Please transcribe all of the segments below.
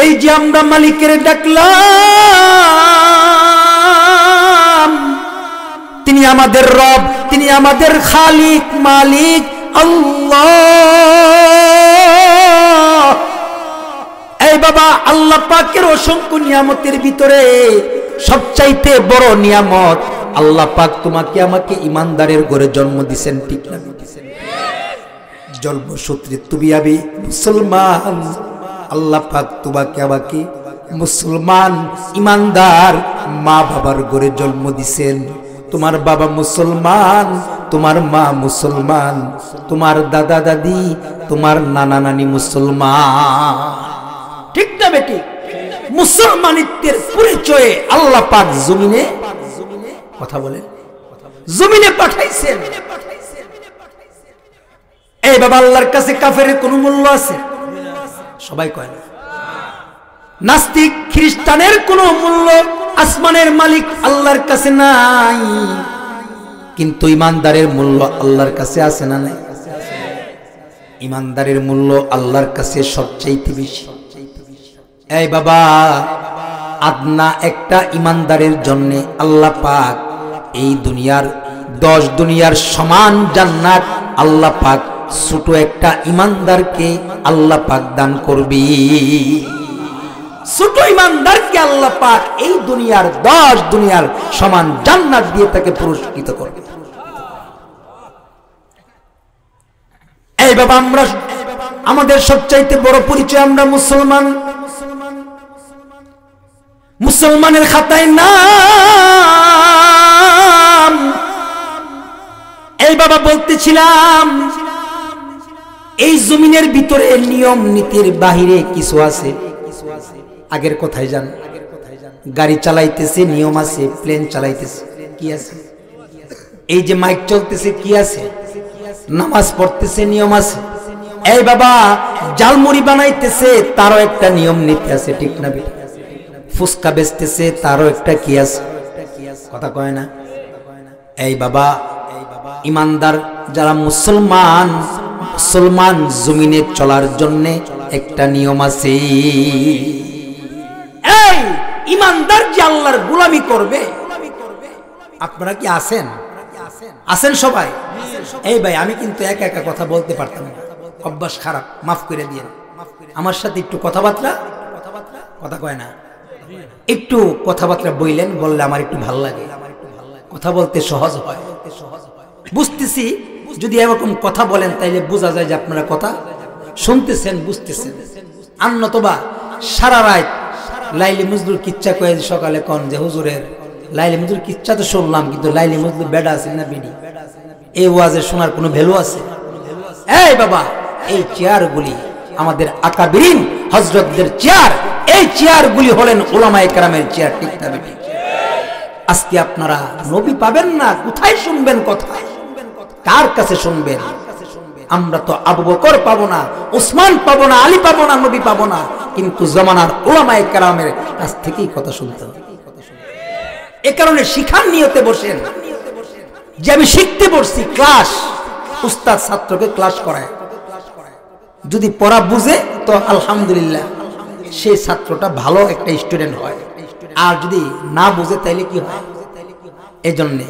এই যে আমরা মালিকের ডাকলাম, তিনি আমাদের রব, তিনি আমাদের খালিক, মালিক আল্লাহ। এই বাবা, আল্লাহ পাকের অসংখ্য নিয়ামতের ভিতরে সবচাইতে বড় নিয়ামত, আল্লাহ পাক তোমাকে আমাকে ইমানদারের ঘরে জন্ম দিয়েছেন, ঠিক না? জন্মসূত্রে তুমি আমি মুসলমান, আল্লাহ পাক তোমাকে আমাকে মুসলমান ইমানদার মা বাবার ঘরে জন্ম দিয়েছেন। তোমার বাবা মুসলমান, তোমার মা মুসলমান, তোমার দাদা দাদি, তোমার নানা নানি মুসলমান, ঠিক না বেটি? মুসলমানিত্বের পরিচয়ে আল্লাহ পাক জমিনে কথা বলেন, জমিনে পাঠাইছেন। এই বাবা, আল্লাহর কাছে কাফেরের কোনো মূল্য আছে? সবাই কয় না। নাস্তিক খ্রিস্টানের কোনো মূল্য আসমানের মালিক আল্লাহর কাছে নাই, কিন্তু ইমানদারের মূল্য আল্লাহর কাছে আছে না নাই? ইমানদারের মূল্য আল্লাহর কাছে সবচাইতে বেশি। এই বাবা, আদনা একটা ইমানদারের জন্য আল্লাহ পাক এই দুনিয়ার 10 দুনিয়ার সমান জান্নাত আল্লাহ পাক ছোট একটা ইমানদারকে আল্লাহ পাক দান করবে। ছোট ইমানদারকে আল্লাহ পাক এই দুনিয়ার 10 দুনিয়ার সমান জান্নাত দিয়ে তাকে পুরস্কৃত করবে। এই বাবা, আমরা আমাদের সবচাইতে বড় পরিচয় আমরা মুসলমান। মুসলমানের খাতায় নাম। এই বাবা, বলতেছিলাম এই জমিনের ভিতরে নিয়ম নীতির বাহিরে কিছু আছে। আগের কথায় যান, গাড়ি চালাইতেছে নিয়ম আছে, প্লেন চালাইতেছে কি আছে? এই যে মাইক চলতেছে কি আছে? নামাজ পড়তেছে নিয়ম আছে। এই বাবা, জালমুড়ি বানাইতেছে তারও একটা নিয়ম নীতি আছে, ঠিক না? ফুসকা বেচতেছে তারও একটা কি আছে? কথা কয় না। এই বাবা, ইমানদার যারা মুসলমান, মুসলমান জমিনে চলার জন্য একটা নিয়ম আছে। এই ইমানদার যে আল্লাহর গোলামি করবে, আপনারা কি আছেন? আছেন সবাই? এই ভাই, আমি কিন্তু একা একা কথা বলতে পারতাম না, অভ্যাস খারাপ, মাফ করে দিয়ে। আমার সাথে একটু কথাবার্তা, কথা কয় না, একটু কথাবার্তা বললেন, বললে আমার একটু ভালো লাগে, কথা বলতে সহজ হয়। বুঝতেছি যদি এরকম কথা বলেন তাইলে বোঝা যায় যে আপনারা কথা শুনতেছেন, বুঝতেছেন। আর নতবা সারা রাত লাইলি মজদুর কিচ্ছা কয়ে সকালে কন যে হুজুরের লাইলি মজদুর কিচ্ছা তো শুনলাম, কিন্তু লাইলি মজদুর বেডা আছে না বিডি, এই ওয়াজে শোনার কোনো ভ্যালু আছে? এই বাবা, এই চেয়ারগুলি আমাদের আকাবিরিন হযরতদের চেয়ার। এই চেয়ারগুলি হলেন উলামায়ে কেরামের চেয়ার, ঠিক না বেটি? আজকে আপনারা নবী পাবেন না, কোথায় শুনবেন কথা? কার কাছে শুনবেন? আমরা তো আবু বকর পাবো না, উসমান পাবো না, আলী পাবো না, নবী পাবো না, কিন্তু জামানার উলামায়ে কেরামের কাছ থেকেই কথা শুনতে হবে। এ কারণে শিখার নিয়তে বসেন যে আমি শিখতে বসছি। ক্লাস, উস্তাদ ছাত্রকে ক্লাস করায়, যদি পড়া বুঝে তো আলহামদুলিল্লাহ, সেই ছাত্রটা ভালো একটা স্টুডেন্ট হয়। আর যদি না বুঝে তাইলে কি হয়? এই জন্যে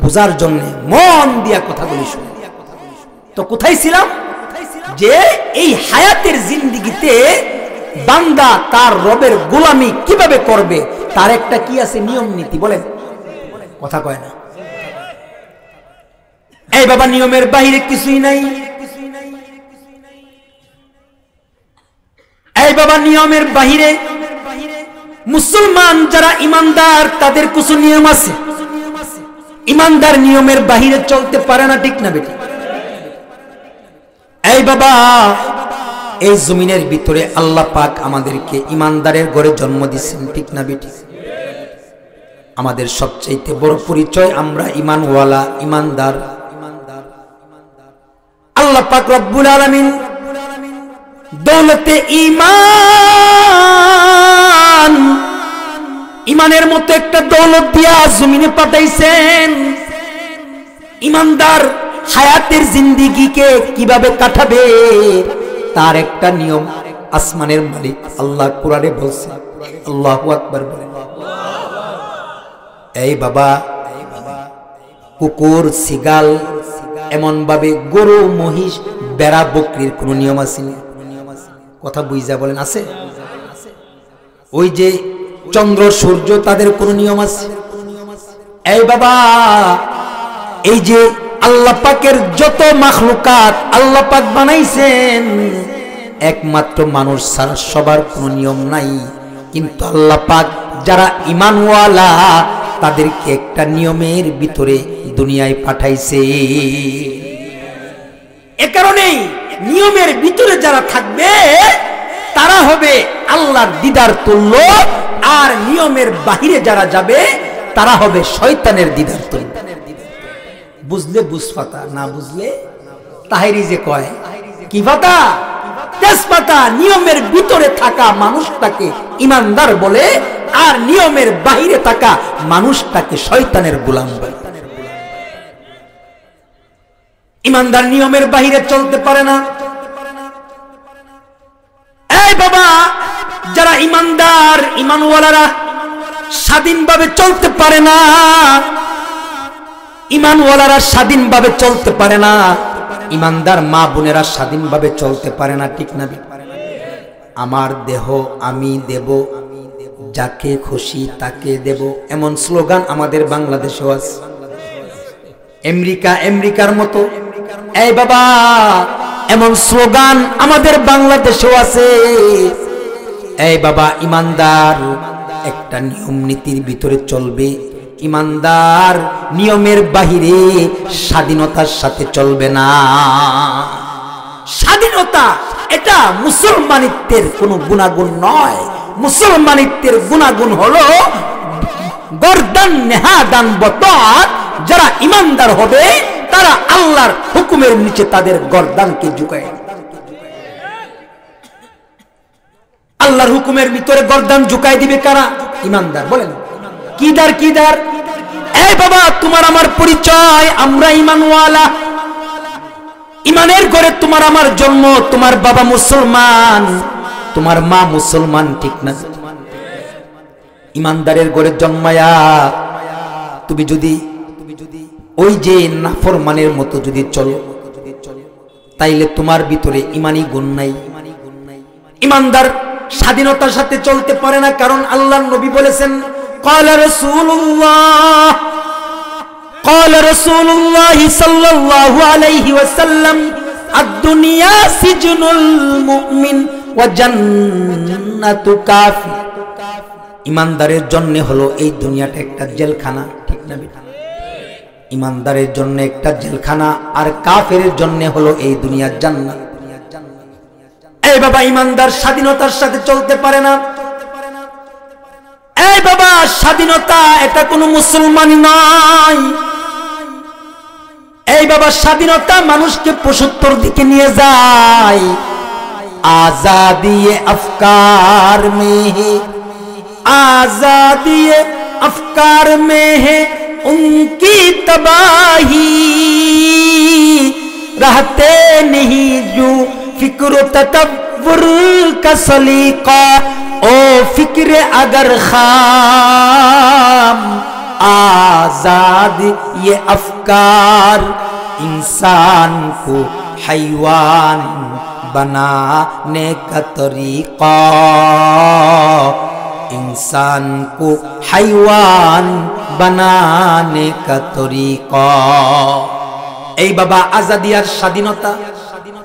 বুঝার জন্য মন দিয়া কথাগুলি শুনে। তো কোথায় ছিলাম? যে এই হায়াতের জিন্দেগিতে বান্দা তার রবের গোলামি কিভাবে করবে তার একটা কি আছে নিয়ম নীতি, বলেন? কথা কয় না। এই বাবা, নিয়মের বাহিরে কিছুই নাই। এই বাবা, নিয়মের বাহিরে মুসলমান যারা ইমানদার তাদের কিছু নিয়ম আছে। ইমানদার নিয়মের বাহিরে চলতে পারে না, ঠিক না বেটি? এই বাবা, এই জমিনের ভিতরে আল্লাহ পাক আমাদেরকে ইমানদারের ঘরে জন্ম দিয়েছেন, ঠিক না বেটি? আমাদের সবচেয়ে বড় পরিচয় আমরা ইমানওয়ালা, ইমানদার। আল্লাহ পাক রব্বুল আলামিন দৌলতে ঈমান, ইমানের মতো একটা দৌলত দিয়া জমিনে পাঠাইছেন। ইমানদার হায়াতের জিন্দেগিকে কিভাবে কাটাবে তার একটা নিয়ম আসমানের মালিক আল্লাহ কোরআনে বলছে, আল্লাহু আকবার বলেন। এই বাবা, কুকুর, সিগাল, এমন ভাবে গরু, মহিষ, বেড়া, বকরির কোন নিয়ম আছে? কথা বুঝা বলেন, আছে? ওই যে চন্দ্র, সূর্য, তাদের কোন নিয়ম আছে? এই বাবা, এই যে আল্লাহ পাকের যত মাখলুকাত আল্লাহ পাক বানাইছেন, একমাত্র মানুষ ছাড়া সবার কোনো নিয়ম নাই। কিন্তু আল্লাহ পাক যারা ঈমানওয়ালা তাদেরকে একটা নিয়মের ভিতরে দুনিয়ায় পাঠাইছে। এ কারণেই নিয়মের ভিতরে যারা থাকবে তারা হবে আল্লাহর দিদার তুল্য, আর নিয়মের বাহিরে যারা যাবে তারা হবে শয়তানের দিদার তুল্য। বুঝলে বুঝপাতা, না বুঝলে তাহেরি যে কয় কি পাতা, তেজপাতা। নিয়মের ভিতরে থাকা মানুষটাকে ইমানদার বলে, আর নিয়মের বাহিরে থাকা মানুষটাকে শয়তানের গোলাম বলে। ইমানদার নিয়মের বাহিরে চলতে পারে না। এই বাবা, যারা ইমানদার, ইমানওয়ালারা স্বাধীনভাবে চলতে পারে না। ইমানওয়ালারা স্বাধীনভাবে চলতে পারে না। ইমানদার মা বোনেরা স্বাধীনভাবে চলতে পারে না, ঠিক না? আমার দেহ আমি দেব, যাকে খুশি তাকে দেব, এমন স্লোগান আমাদের বাংলাদেশেও আছে। আমেরিকার মতো এই বাবা এমন স্লোগান আমাদের বাংলাদেশেও আছে। এই বাবা, ইমানদার একটা নিয়ম নীতির ভিতরে চলবে। ইমানদার নিয়মের বাহিরে স্বাধীনতার সাথে চলবে না। স্বাধীনতা এটা মুসলমানিত্বের কোনো গুণাগুণ নয়। মুসলমানিত্বের গুণাগুণ হলো গর্দান নেহাদান বতাত। যারা ইমানদার হবে তারা আল্লাহর হুকুমের নিচে তাদের গর্দানকে ঝুঁকায়। আল্লাহর হুকুমের ভিতরে গর্দান ঝুঁকায় দিবে কারা? ইমানদার। বলেন কিদার? কিদার? এই বাবা, তোমার আমার পরিচয়, আমরা ইমানওয়ালা। ইমানের ঘরে তোমার আমার জন্ম। তোমার বাবা মুসলমান, তোমার মা মুসলমান, ঠিক না? ইমানদারের ঘরে জন্মায়া তুমি যদি ওই যে নাফরমানের মতো যদি চলো, তাইলে তোমার ভিতরে ইমানি গুণ নাই। ইমানদার স্বাধীনতার সাথে চলতে পারে না, কারণ আল্লাহর নবী বলেছেন, قال رسول الله صلى الله عليه وسلم الدنيا سجن المؤمن وجنة كافر। ইমানদারের জন্য হলো এই দুনিয়াটা একটা জেলখানা, ঠিক না? ইমানদারের জন্য একটা জেলখানা, আর কাফেরের জন্য হলো এই দুনিয়ার জান্নাত। এই বাবা, ইমানদার স্বাধীনতার সাথে চলতে পারে না। এই বাবা, স্বাধীনতা এটা কোনো মুসলমানি নয়। এই বাবা, স্বাধীনতা মানুষকে পশুত্বর দিকে নিয়ে যায়। আজাদি আফকার মে হে, आजादी अफकार में है उनकी तबाही, रहते नहीं जो फिक्र तकब्बुर का सलीका, ओ फिक्र अगर खाम आजाद ये अफकार इंसान को हैवान बनाने का तरीका, इंसान को हैवान बनाने का तरीका। এই বাবা, আজাদি আর স্বাধীনতা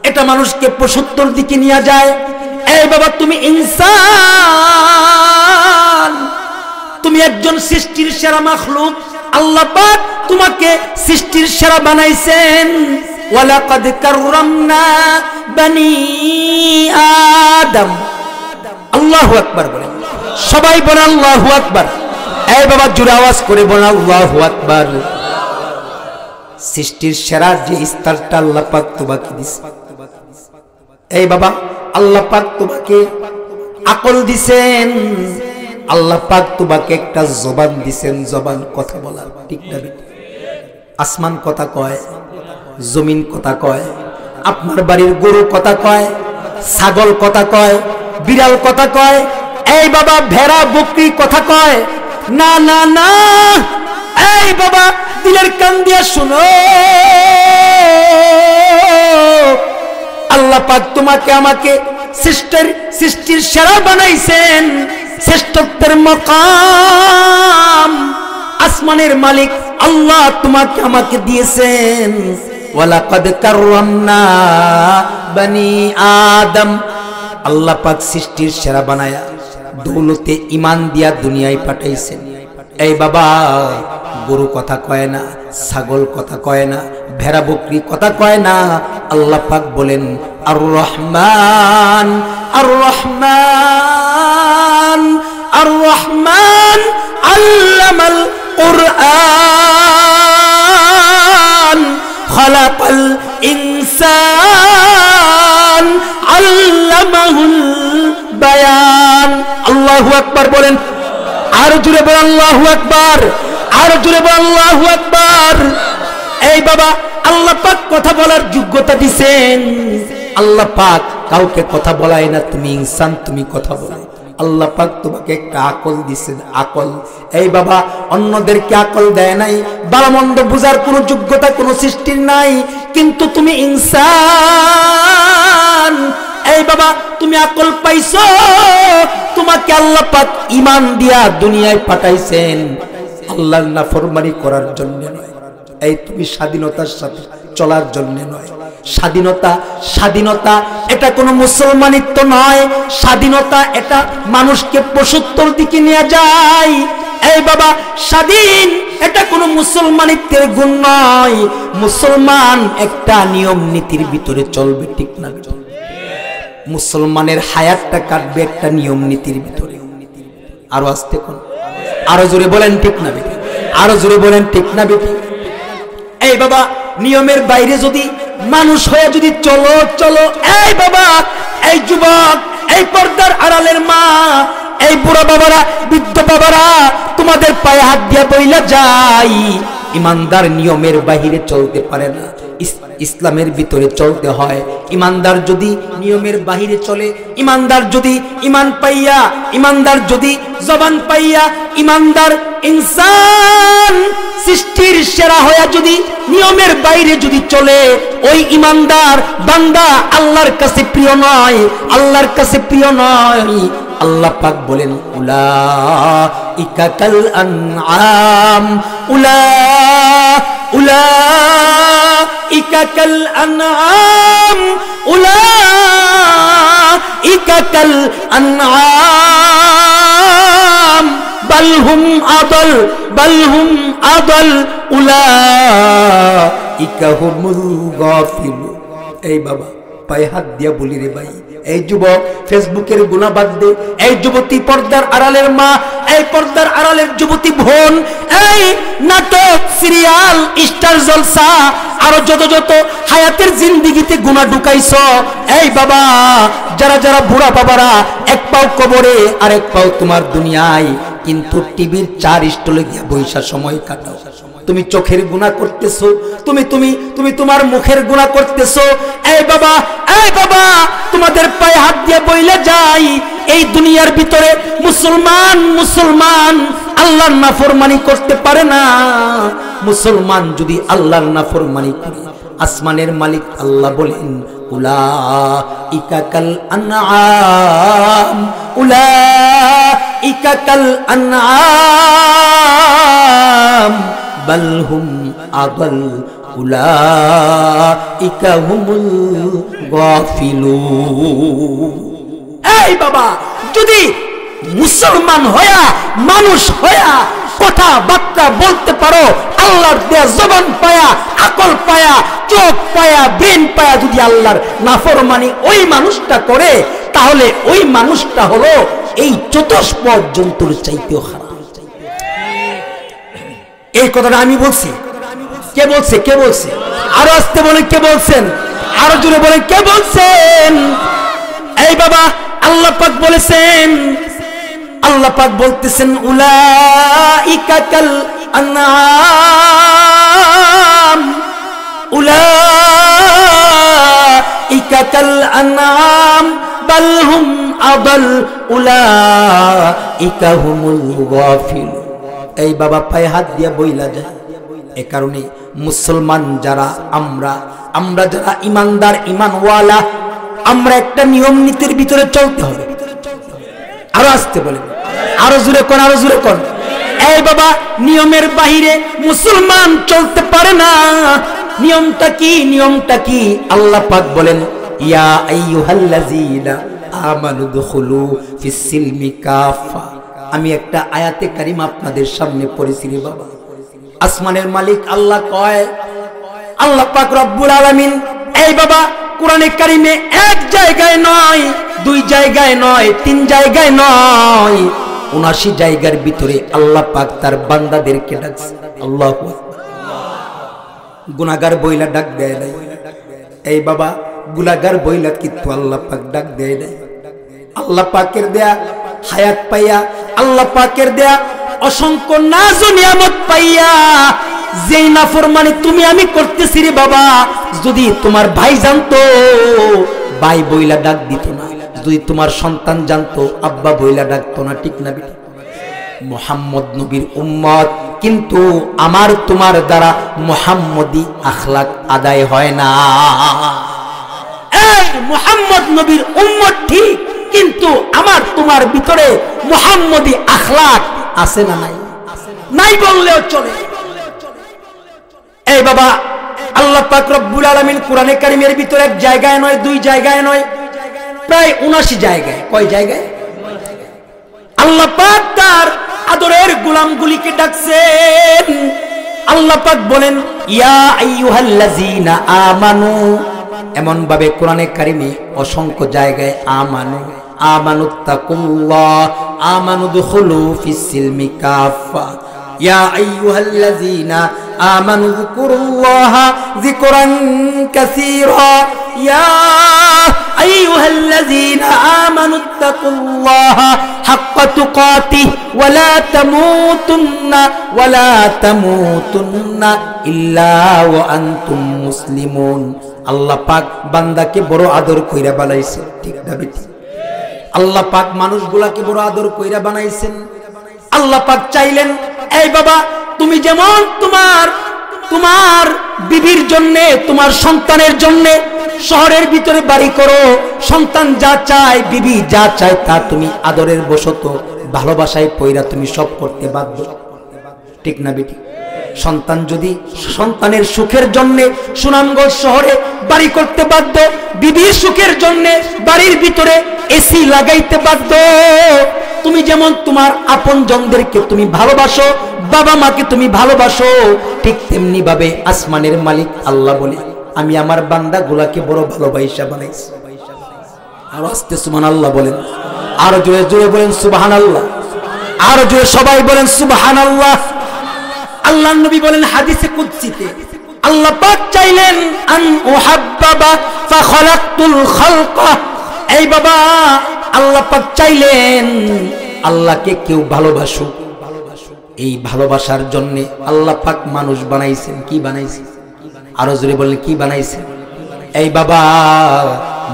এটা মানুষকে পশুত্বর দিকে নিয়ে যায়। এই বাবা, তুমি ইনসান, তুমি একজন সৃষ্টির সেরা মাখলুক। আল্লাহ পাক তোমাকে সৃষ্টির সেরা বানাইছেন। ওয়ালাকাদ কাররামনা বনি আদম। আল্লাহু আকবার বলেন, সবাই বলেন আল্লাহু আকবার। এই বাবা, জোরে আওয়াজ করে বলেন আল্লাহু আকবার। সৃষ্টির সেরা যে স্তরটা আল্লাহ পাক তোমাকে দিয়েছে। এই বাবা, আল্লাহ পাক তোমাকে আকল দিবেন, আল্লাহ পাক তোমাকে একটা জবান দিবেন, জবান কথা বলার, ঠিক না? আসমান কথা কয়, জমিন কথা কয়, আপনার বাড়ির গরু কথা কয়, ছাগল কথা কয়, বিড়াল কথা কয়, এই বাবা ভেড়া বকরি কথা কয়, না না না, এই বাবা দিলের কান দিয়া শুনো, আল্লাহ পাক তোমাকে আমাকে সৃষ্টির সেরা বানাইছেন, শ্রেষ্ঠত্বের মাকাম আসমানের মালিক আল্লাহ তোমাকে আমাকে দিয়েছেন। ওয়ালাকাদ কাররামনা বনি আদম, আল্লাহ পাক সৃষ্টির সেরা বানায়া দৌলতে ঈমান দিয়া দুনিয়ায় পাঠাইছেন। এই বাবা গরু কথা কয় না, ছাগল কথা কয় না, ভেড়া বকরি কথা কয় না, আল্লাহ পাক বলেন আর রহমান আর রহমান আর রহমান আল্লামাল কুরআন খালাকাল ইনসান আল্লামাহুল বায়ান। আল্লাহু আকবার বলেন, আর জোরে বলেন আল্লাহু আকবার, আর জোরে বলেন আল্লাহু আকবার। এই বাবা আল্লাহ পাক কথা বলার যোগ্যতা দিবেন। আল্লাহ পাক কাউকে কথা বলায় না, তুমি ইনসান, তুমি কথা বলো। আল্লাহ পাক তোমাকে একটা আকল দিবেন, আকল। এই বাবা অন্যদেরকে আকল দেয় নাই, ভালো মন্দ বুঝার কোনো যোগ্যতা কোনো সৃষ্টির নাই, কিন্তু তুমি ইনসান। এই বাবা তুমি আকল পাইছো, তোমাকে আল্লাহ পাক ঈমান দিয়া দুনিয়ায় পাঠাইছেন আল্লাহর নাফরমানি করার জন্য নয়। এই তুমি স্বাধীনতার সাথে চলার জন্য নয়। স্বাধীনতা, স্বাধীনতা এটা কোনো মুসলমানিত্ব নয়। স্বাধীনতা এটা মানুষকে পশুত্বর দিকে নিয়ে যায়। এই বাবা স্বাধীন এটা কোনো মুসলমানিত্বের গুণ নয়। মুসলমান একটা নিয়ম নীতির ভিতরে চলবে, ঠিক না? মুসলমানের হায়াতটা কাটবে একটা নিয়ম নীতির ভিতরে। আরো আসতে কোন, আরো জোরে বলেন ঠিক না বেটি, আরো জোরে বলেন ঠিক না বেটি। এই বাবা নিয়মের বাইরে যদি মানুষ হয়ে যদি চলো চলো, এই বাবা এই যুবক, এই পর্দার আড়ালের মা, এই বুড়া বাবারা, বৃদ্ধ বাবারা, তোমাদের পায়ে হাত দিয়া বইলা যাই, ইমানদার নিয়মের বাহিরে চলতে পারে না, ইসলামের ভিতরে চলতে হয়। ইমানদার যদি নিয়মের বাহিরে চলে, ইমানদার যদি ইমান পাইয়া, ইমানদার যদি জবান পাইয়া, ইমানদার ইনসান সৃষ্টির সেরা হয়ে যদি নিয়মের বাইরে যদি চলে, ওই ইমানদার বান্দা আল্লাহর কাছে প্রিয় নয়, আল্লাহর কাছে প্রিয় নয়। আল্লাহ পাক বলেন উলাইকা কাল আনআম, উলাইকা কাল আনআম, উলাইকা কাল আনআম বাল হুম আদল, বাল হুম আদল, উলাইকা হুমুল গাফিলুন। এই বাবা পায়ে হাত দিয়া বলি রে ভাই, এই যুবক ফেসবুকের গুনাহ বাদ দে, এই যুবতী পর্দার আড়ালের মা, এই পর্দার আড়ালের যুবতী বোন, এই নাটক, সিরিয়াল, স্টার জলসা, আরো যত যত হায়াতের জিন্দেগিতে গুনাহ ঢুকাইছো, এই বাবা যারা যারা বুড়া বাবারা এক পাও কবরে আর এক পাও তোমার দুনিয়ায়, কিন্তু টিভির 4 স্টলে গিয়া বৈশা সময় কাটাও। তুমি চোখের গুনাহ করতেছো, তুমি তুমি তুমি তোমার মুখের গুনাহ করতেছো। এই বাবা, এই বাবা তোমাদের পায়ে হাত দিয়ে বইলে যাই, এই দুনিয়ার ভিতরে মুসলমান মুসলমান আল্লাহর নাফরমানি করতে পারে না। মুসলমান যদি আল্লাহর নাফরমানি করে, আসমানের মালিক আল্লাহ বলেন উলাইকা কাল আনআম, উলাইকা কাল আনআম বাল হুম আদল, উলাইকা হুমুল গাফিলুন। এই বাবা যদি মুসলমান হয়া, মানুষ হয়া কথাবার্তা বলতে পারো, আল্লাহর দেয়া জবান পায়া, আকল পায়া, চোখ পায়া, ব্রেন পায়া যদি আল্লাহর নাফরমানি ওই মানুষটা করে, তাহলে ওই মানুষটা হলো এই চতুষ্পদ জন্তুর চাইতেও খারাপ। এই কথাটা আমি বলছি, কে বলছে? কে বলছে? আরো আসতে বলে কে বলছেন? আরো জোরে বলে কে বলছেন? এই বাবা আল্লাহ পাক বলেছেন, আল্লাহ পাক বলতেছেন উলাইকা কাল আনআম, উলাইকা কাল আনআম বাল হুম আদাল উলাইকা হুমুল গাফিল। এই বাবা পায়ে হাত দিয়া বইলা যায়। এ কারণে মুসলমান যারা আমরা যারা ইমানদার ইমানওয়ালা, আমরা একটা নিয়ম নীতির ভিতরে চলতে হবে। আরো আসতে বলেন, আরো জোরে কোন, আরো জোরে কোন। এই বাবা নিয়মের বাহিরে মুসলমান চলতে পারে না। নিয়মটা কি? নিয়মটা কি? আল্লাহ পাক বলেন ইয়া আইয়ুহাল্লাযীনা আমানু দুখুলু ফিস সিলমি কাফা। আমি একটা আয়াতে কারিমা আপনাদের সামনে পড়েছি রে বাবা। আসমানের মালিক আল্লাহ কয়, আল্লাহ পাক রব্বুল আলামিন এই বাবা কোরআনে কারিমে এক জায়গায় নয়, দুই জায়গায় নয়, তিন জায়গায় নয়, ৭৯ জায়গার ভিতরে আল্লাহ পাক তার বান্দাদেরকে ডাকছে। আল্লাহু আকবার। গুনাহগার বইলা ডাক দেয় নাই। এই বাবা গুনাহগার বইলা কিন্তু আল্লাহ পাক ডাক দেয় নাই। আল্লাহ পাকের দেয়া হায়াত পাইয়া, আল্লাহ পাকের দেয়া অসংখ্য নাজ ও নিয়ামত পাইয়া যেই নাফরমানি তুমি আমি করতেছি রে বাবা, যদি তোমার ভাই জানতো ভাই বইলা ডাক দিত না, যদি তোমার সন্তান জানতো আব্বা বইলা ডাকতো না। ঠিক না বেটা? মুহাম্মদ নবীর উম্মত, কিন্তু আমার তোমার দ্বারা মুহাম্মদি আখলাক আদায় হয় না। এই মুহাম্মদ নবীর উম্মত ঠিক, কিন্তু আমার তোমার ভিতরে মুহাম্মদি আখলাক আছে না নাই? নাই বললেও চলে। এই বাবা আল্লাহ পাক রব্বুল আলামিন কোরআনে কারীমের ভিতরে এক জায়গায় নয়, দুই জায়গায় নয়, প্রায় ৭৯ জায়গায়। কয় জায়গায়? আল্লাহ পাক তার আদরের গোলামগুলিকে ডাকছেন। আল্লাহ পাক বলেন ইয়া আইয়ুহাল্লাযীনা আমানু। এমন ভাবে কোরআনে কারীমে অসংখ্য জায়গায় আমানুত্তাকুল্লাহ, আমানুদখুলু ফিস সিলমি কাফা, ইয়া আইয়ুহাল্লাযীনা আমানু যকুরুল্লাহা যিকরান কাসীরা, ইয়া আইয়ুহাল্লাযীনা আমানুত্তাকুল্লাহা হাক্কা তুকাতিহি ওয়ালা তামুতুন্না ইল্লা ওয়া আনতুম মুসলিমুন। আল্লাহ পাক বান্দাকে বড় আদর কইরা বানাইছেন। ঠিক না বেটি? আল্লাহ পাক মানুষগুলাকে বড় আদর কইরা বানাইছেন। আল্লাহ পাক চাইলেন এই বাবা তুমি যেমন তোমার বিবির জন্য, তোমার সন্তানের জন্য শহরের ভিতরে বাড়ি করো, সন্তান যা চায়, বিবি যা চায় তা তুমি আদরের বশত ভালোবাসায় পয়রা তুমি সব করতে বাধ্য। ঠিক না বেটি? সন্তান যদি সন্তানের সুখের জন্য সুনামগঞ্জ শহরে বাড়ি করতে বাধ্য, বিবির সুখের জন্য বাড়ির ভিতরে এসি লাগাইতে বাধ্য। তুমি যেমন তোমার আপনজনদেরকে তুমি ভালোবাসো, বাবা মাকে তুমি ভালোবাসো, ঠিক তেমনি ভাবে আসমানের মালিক আল্লাহ বলে আমি আমার বান্দাগুলাকে বড় ভালোবাসা বানাইছি। আর আস্তে সুবহানাল্লাহ বলেন, আর জোরে জোরে বলেন সুবহানাল্লাহ, আর জোরে সবাই বলেন সুবহানাল্লাহ। আল্লাহর নবী বলেন হাদিসে কুদসিতে, আল্লাহ পাক চাইলেন আন উহাব্বাবা ফাখালাকতুল খালকা। এই বাবা আল্লাহ পাক চাইলেন আল্লাহকে কেউ ভালোবাসো, এই ভালোবাসার জন্য আল্লাহ পাক মানুষ বানাইছেন। কি বানাইছেন? আরো জোরে বলেন কি বানাইছেন? এই বাবা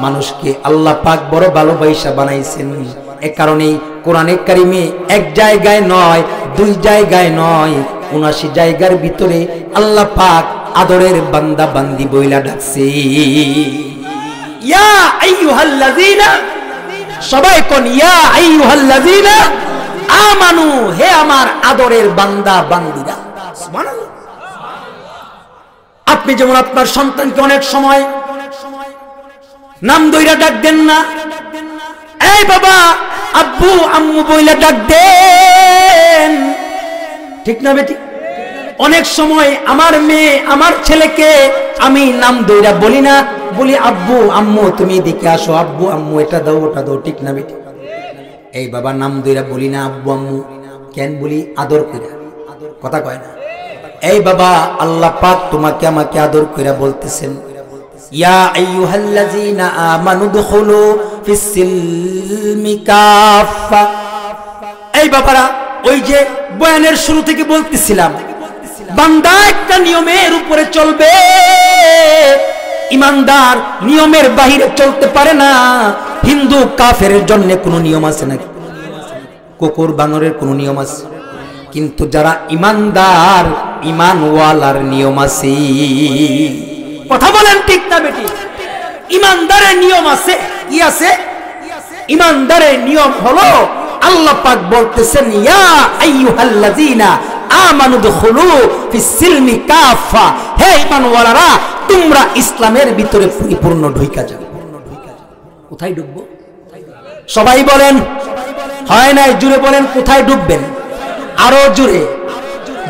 মানুষকে আল্লাহ পাক বড় ভালোবাসা বানাইছেন। এ কারণেই কোরআনে কারিমে এক জায়গায় নয়, দুই জায়গায় নয়, ৭৯ জায়গার ভিতরে আল্লাহ পাক আদরের বান্দা বান্দি বইলা ডাকছে ইয়া আইয়ুহাল্লাযীনা। সবাই কোন ইয়া আইয়ুহাল্লাযীনা আমানু, হে আমার আদরের বান্দা বান্দিরা। সুবহানাল্লাহ। আপনি যেমন আপনার সন্তানকে অনেক সময় নাম দইরা ডাক দেন না, এই বাবা আব্বু আম্মু বইলা ডাক দেন। ঠিক না বেটি? অনেক সময় আমার মেয়ে আমার ছেলেকে আমি নাম দইরা বলি না, বলি আব্বু আম্মু তুমি এদিকে আসো, আব্বু আম্মু এটা দাও ওটা দাও। ঠিক না বেটি? এই বাবা নাম দইরা বলি না আব্বু আম্মু, কেন বলি? আদর কইরা। কথা কয় না? এই বাবা আল্লাহ পাক তোমাকে আমাকে আদর কইরা বলতেছেন ইয়া আইয়ুহাল্লাযীনা আমানু দুখুলু ফিস সিলমি কাফা। এই বাবারা ওই যে বয়ানের শুরু থেকে বলতেছিলাম, বান্দা একটা নিয়মের উপরে চলবে, ইমানদার নিয়মের বাহিরে চলতে পারে না। হিন্দু কাফেরের জন্য কোনো নিয়ম আছে নাকি? কুকুর বানরের কোনো নিয়ম আছে? কিন্তু যারা ইমানদার, ইমানওয়ালার নিয়ম আছে। কথা বলেন ঠিক না বেটি? ইমানদারের নিয়ম আছে। কি আছে? ইমানদারের নিয়ম হলো আল্লাহ পাক বলতেছেন, ইয়া আইয়ুহাল্লাযীনা আমানু দুখুলু ফিস সিলমি কাফা, হে ঈমানওয়ালারা তোমরা ইসলামের ভিতরে পরিপূর্ণ ঢুইকা যাও। কোথায় ঢুকবো? সবাই বলেন। হয় নাই? জোরে বলেন কোথায় ঢুকবেন? আরো জোরে।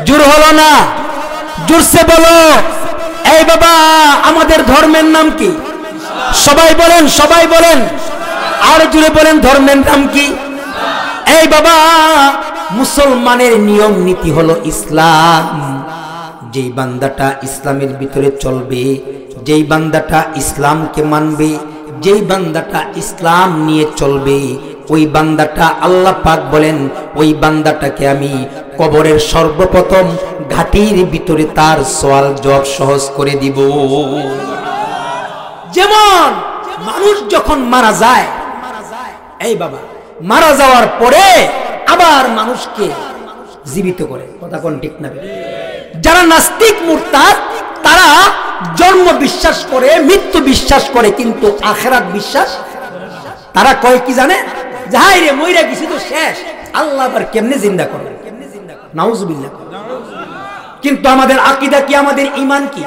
জোর হলো না, জোরসে বলো। এই বাবা, আমাদের ধর্মের নাম কি? সবাই বলেন, সবাই বলেন, আর জোরে বলেন, ধর্মের নাম কি? এই বাবা, মুসলমানের নিয়ম নীতি হলো ইসলাম। যেই বান্দাটা ইসলামের ভিতরে চলবে, যেই বান্দাটা ইসলামকে মানবে, যেই বান্দাটা ইসলাম নিয়ে চলবে, ওই বান্দাটা আল্লাহ পাক বলেন ওই বান্দাটাকে আমি কবরের সর্বপ্রথম ঘাটির ভিতরে তার সওয়াল জবাব সহজ করে দিব। যেমন মানুষ যখন মারা যায়, এই বাবা, মারা যাওয়ার পরে আবার মানুষকে জীবিত করে। কথা কোন ঠিক না? যারা নাস্তিক মুরতাদ তারা জন্ম বিশ্বাস করে, মৃত্যু বিশ্বাস করে, কিন্তু আখিরাত বিশ্বাস। তারা কয় কি জানে? যাই রে মইরা গেছি তো শেষ, আল্লাহ আবার কেমনে জিন্দা করে? নাউজুবিল্লাহ। কিন্তু আমাদের আকীদা কি? আমাদের ঈমান কি?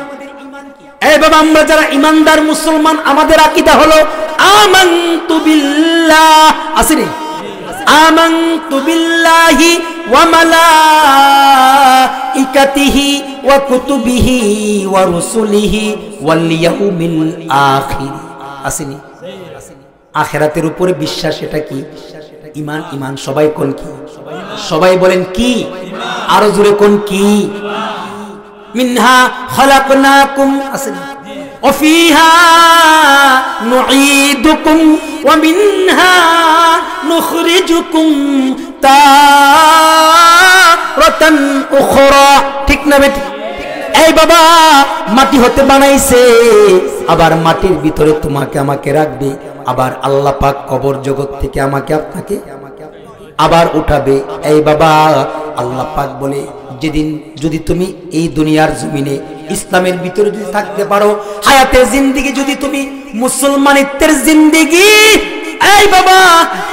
এই বাবা, আমরা যারা ঈমানদার মুসলমান, আমাদের আকীদা হলো আমানতু বিল্লাহ। আসেনি? আমানতু বিল্লাহি ওয়া মালাইকাতিহি ওয়া কুতুবিহি ওয়া রুসুলিহি ওয়াল ইয়াউমিল আখির। আসেনি? আখিরাতের উপরে বিশ্বাস, এটা কি? ঈমান। ঈমান। সবাই কোন কি? সবাই বলেন কি? আরো জোরে কোন কি? মিনহা খালাকনাকুম, আসেনি? ওয়া ফিহা নুঈদুকুম ওয়া মিনহা নুখরিজুকুম তারাতান উখরা। ঠিক না বেটি? এই বাবা, মাটি হতে বানাইছে, আবার মাটির ভিতরে তোমাকে আমাকে রাখবে, আবার আল্লাহ পাক কবর জগৎ থেকে আমাকে আপনাকে আবার উঠাবে। এই বাবা, আল্লাহ পাক বলে যেদিন যদি তুমি এই দুনিয়ার জমিনে ইসলামের ভিতরে যদি থাকতে পারো, হায়াতের জিন্দেগি যদি তুমি মুসলমানিত্বের জিন্দেগি, এই বাবা,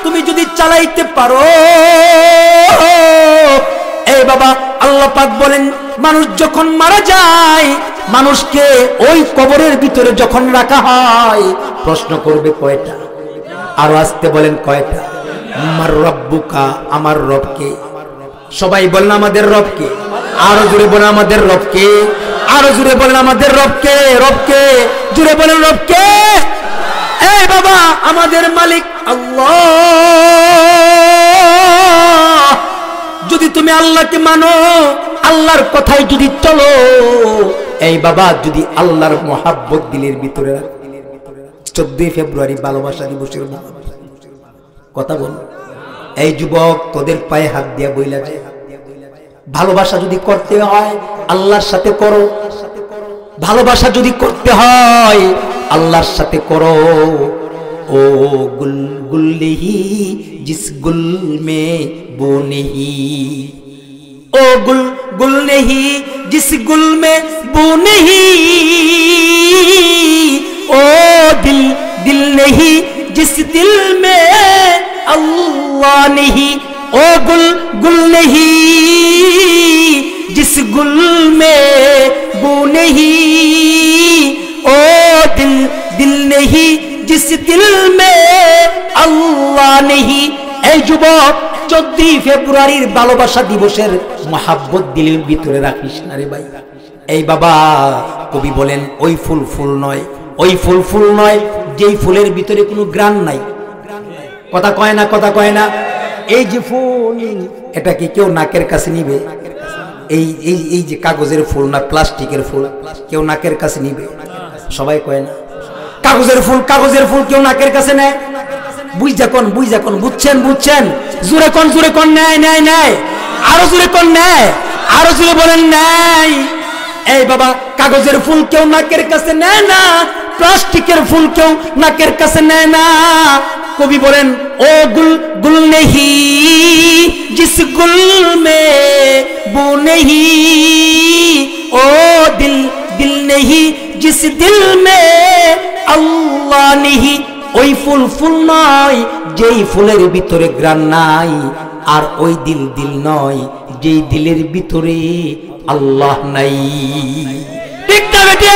তুমি যদি চালাইতে পারো, এই বাবা, আল্লাহ পাক বলেন মানুষ যখন মারা যায়, মানুষকে ওই কবরের ভিতরে যখন রাখা হয়, প্রশ্ন করবে কয়টা? আর আসতে বলেন কয়টা? আমার রব্বুকা, আমার রবকে। সবাই বলেন আমাদের রবকে। আরো জোরে বলেন আমাদের রবকে। আরো জোরে বলেন আমাদের রবকে। রবকে জোরে বলেন রবকে। এই বাবা, আমাদের মালিক আল্লাহ। যদি তুমি আল্লাহকে মানো, আল্লাহর কথাই যদি চলো, এই বাবা, যদি আল্লাহর মহাব্বত দিলের ভিতরে, 14 ফেব্রুয়ারি ভালোবাসা দিবসের কথা বল। এই যুবক, তোদের পায়ে হাত দিয়া বইলা যায়, ভালোবাসা যদি করতে হয় আল্লাহর সাথে করো। ভালোবাসা যদি করতে হয় আল্লাহর সাথে করো। ও গুলগুল্লিহি জিস গুল মে বো নেহি, ओ गुल नहीं जिस गुल में बू नहीं, ओ दिल नहीं जिस दिल में अल्लाह नहीं, ओ गुल नहीं जिस गुल में बू नहीं, ओ दिल नहीं जिस दिल में अल्लाह नहीं। এই যুবক, 14 ফেব্রুয়ারির ভালোবাসা দিবসের মহাব্বত দিলের ভিতরে রাখিস না রে ভাই। এই বাবা, কবি বলেন ওই ফুল ফুল নয়, ওই ফুল ফুল নয় যেই ফুলের ভিতরে কোনো গ্রান নাই। কথা কয় না? কথা কয় না? এই যে ফুল, এটা কি কেউ নাকের কাছে নিবে? এই যে কাগজের ফুল না প্লাস্টিকের ফুল, কেউ নাকের কাছে নিবে? সবাই কয় না? কাগজের ফুল, কাগজের ফুল কেউ নাকের কাছে নেয়? বুঝছেন? জোরে কোন নেয়? আরো জোরে কোন নেয়? আরো জোরে বলেন নেয়। এই বাবা, কাগজের ফুল কেউ নাকের কাছে নেয় না, প্লাস্টিকের ফুল কেউ নাকের কাছে নেয় না। কবি বলেন ও গুল গুল নেহি জিস গুল মে বু নেহি, ও দিল দিল নেহি জিস দিল মে আল্লাহ নেহি। ওই ফুল ফুল নয় যেই ফুলের ভিতরে ঘ্রাণ নাই, আর ওই দিল দিল নয় যেই দিলের ভিতরে আল্লাহ নাই। ঠিক না বেটে?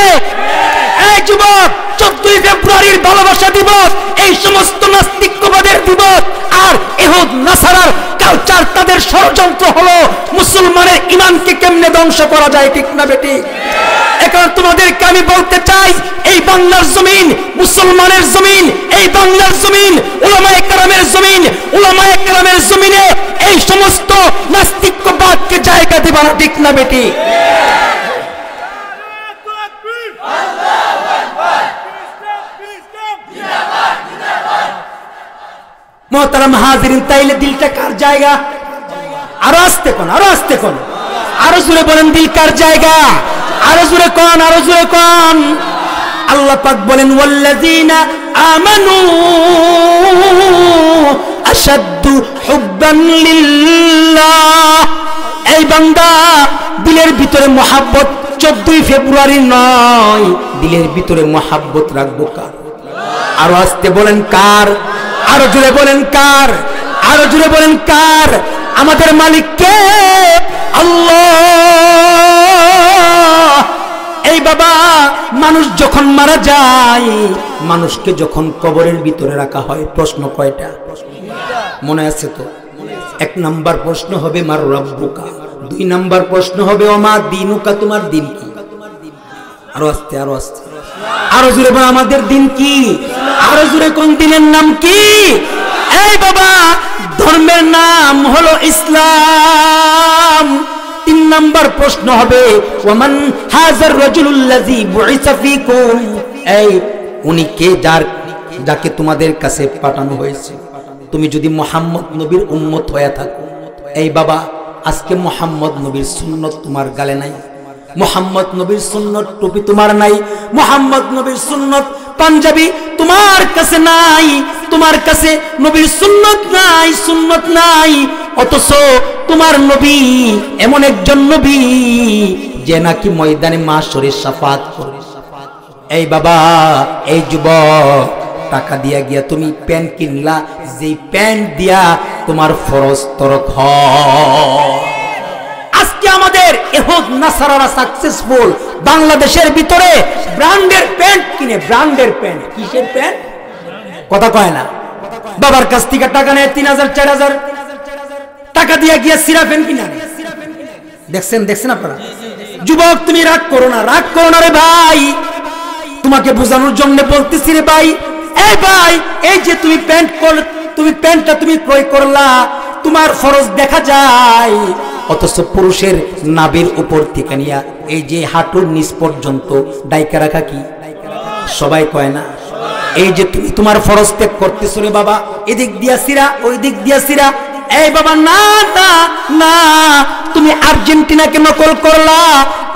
এই যুবক, 14 ফেব্রুয়ারির ভালোবাসা দিবস, এই সমস্ত নাস্তিকবাদের দিবস, আর ইহুদ নাসারার কালচার, তাদের ষড়যন্ত্র হলো মুসলমানের ইমানকে কেমনে ধ্বংস করা যায়। ঠিক না বেটি? এখন তোমাদেরকে আমি বলতে চাই, এই বাংলার জমিন মুসলমানের জমিন, এই বাংলার জমিন উলামায়ে কেরামের জমিন, উলামায়ে কেরামের জমিনে এই সমস্ত নাস্তিকবাদকে জায়গা দিবা না। ঠিক না বেটি? মোহতারাম হাজিরিন, তাইলে দিলটা কার জায়গা? আরো আসতে কোন, আরো আসতে কোন, আরো জোরে বলেন দিল কার জায়গা? আরো জোরে কোন, আরো জোরে কোন। আল্লাহ পাক বলেন ওয়াল্লাযীনা আমানু আশাদ্দু হুব্বান লিল্লাহ। এই বান্দা, দিলের ভিতরে মহব্বত 14 ফেব্রুয়ারি নয়, দিলের ভিতরে মহব্বত রাখবো কার? আরো আসতে বলেন কার? আরো জোরে বলেন কার? আরো জোরে বলেন কার? আমাদের মালিক কে? আল্লাহ। এই বাবা, মানুষ যখন মারা যায়, মানুষকে যখন কবরের ভিতরে রাখা হয়, প্রশ্ন কয়টা? মনে আছে তো? 1 নাম্বার প্রশ্ন হবে মার রাব্বুকা, 2 নাম্বার প্রশ্ন হবে ওমা দিনুকা, তোমার দিন কি? আরো আসতে, আরো আসতে, আরো জোরে বল আমাদের দিন কি? আরো জোরে কোন দিনের নাম কি? এই বাবা, ধর্মের নাম হলো ইসলাম। 3 নাম্বার প্রশ্ন হবে ওমান হাজার রাজুলুল্লাযী বুইসা ফীকুম। এই উনি কে, যাকে তোমাদের কাছে পাঠানো হয়েছে? তুমি যদি মুহাম্মদ নবীর উম্মত হয়ে থাকো, এই বাবা, আজকে মুহাম্মদ নবীর সুন্নাত তোমার গালে নাই, মুহাম্মদ নবীর সুন্নাত টুপি তোমার নাই, মুহাম্মদ নবীর সুন্নাত পাঞ্জাবি তোমার কাছে নাই, তোমার কাছে নবীর সুন্নাত নাই, সুন্নাত নাই। অথচ তোমার নবী এমন একজন নবী যে নাকি ময়দানে মাশরে শাফাত করবে। এই বাবা, এই যুবক, টাকা দিয়া গিয়া তুমি প্যান্ট কিনলা, যেই প্যান্ট দিয়া তোমার ফরজ তরক হয়। আজকে আমাদের ইহুদ নাসারারা সাকসেসফুল, বাংলাদেশের ভিতরে ব্র্যান্ডের প্যান্ট কিনে, ব্র্যান্ডের প্যান্ট। কিসের প্যান্ট? কথা কয় না। বাবার কাছ থেকে টাকা নেয় 3000 4000 টাকা দিয়ে গিয়ে সিরা প্যান্ট কিনা। দেখছেন, দেখছেন আপনারা? যুবক, তুমি রাগ করো না, রাগ করো না রে ভাই, তোমাকে বোঝানোর জন্য বলতেছি রে ভাই। এই ভাই, এই যে তুমি প্যান্টটা তুমি ক্রয় করলা, তোমার ফরজ দেখা যায়, অথচ পুরুষের নাভির উপর থেকে নিয়া এই যে হাঁটুর নিচ পর্যন্ত ডাইকা রাখা কি সবাই কয় না? এই যে তুমি তোমার ফরজ ত্যাগ করতেছো রে বাবা, এদিক দিয়া সিরা, ওই দিক দিয়া সিরা। এই বাবা, না না না, তুমি আর্জেন্টিনাকে নকল করলা,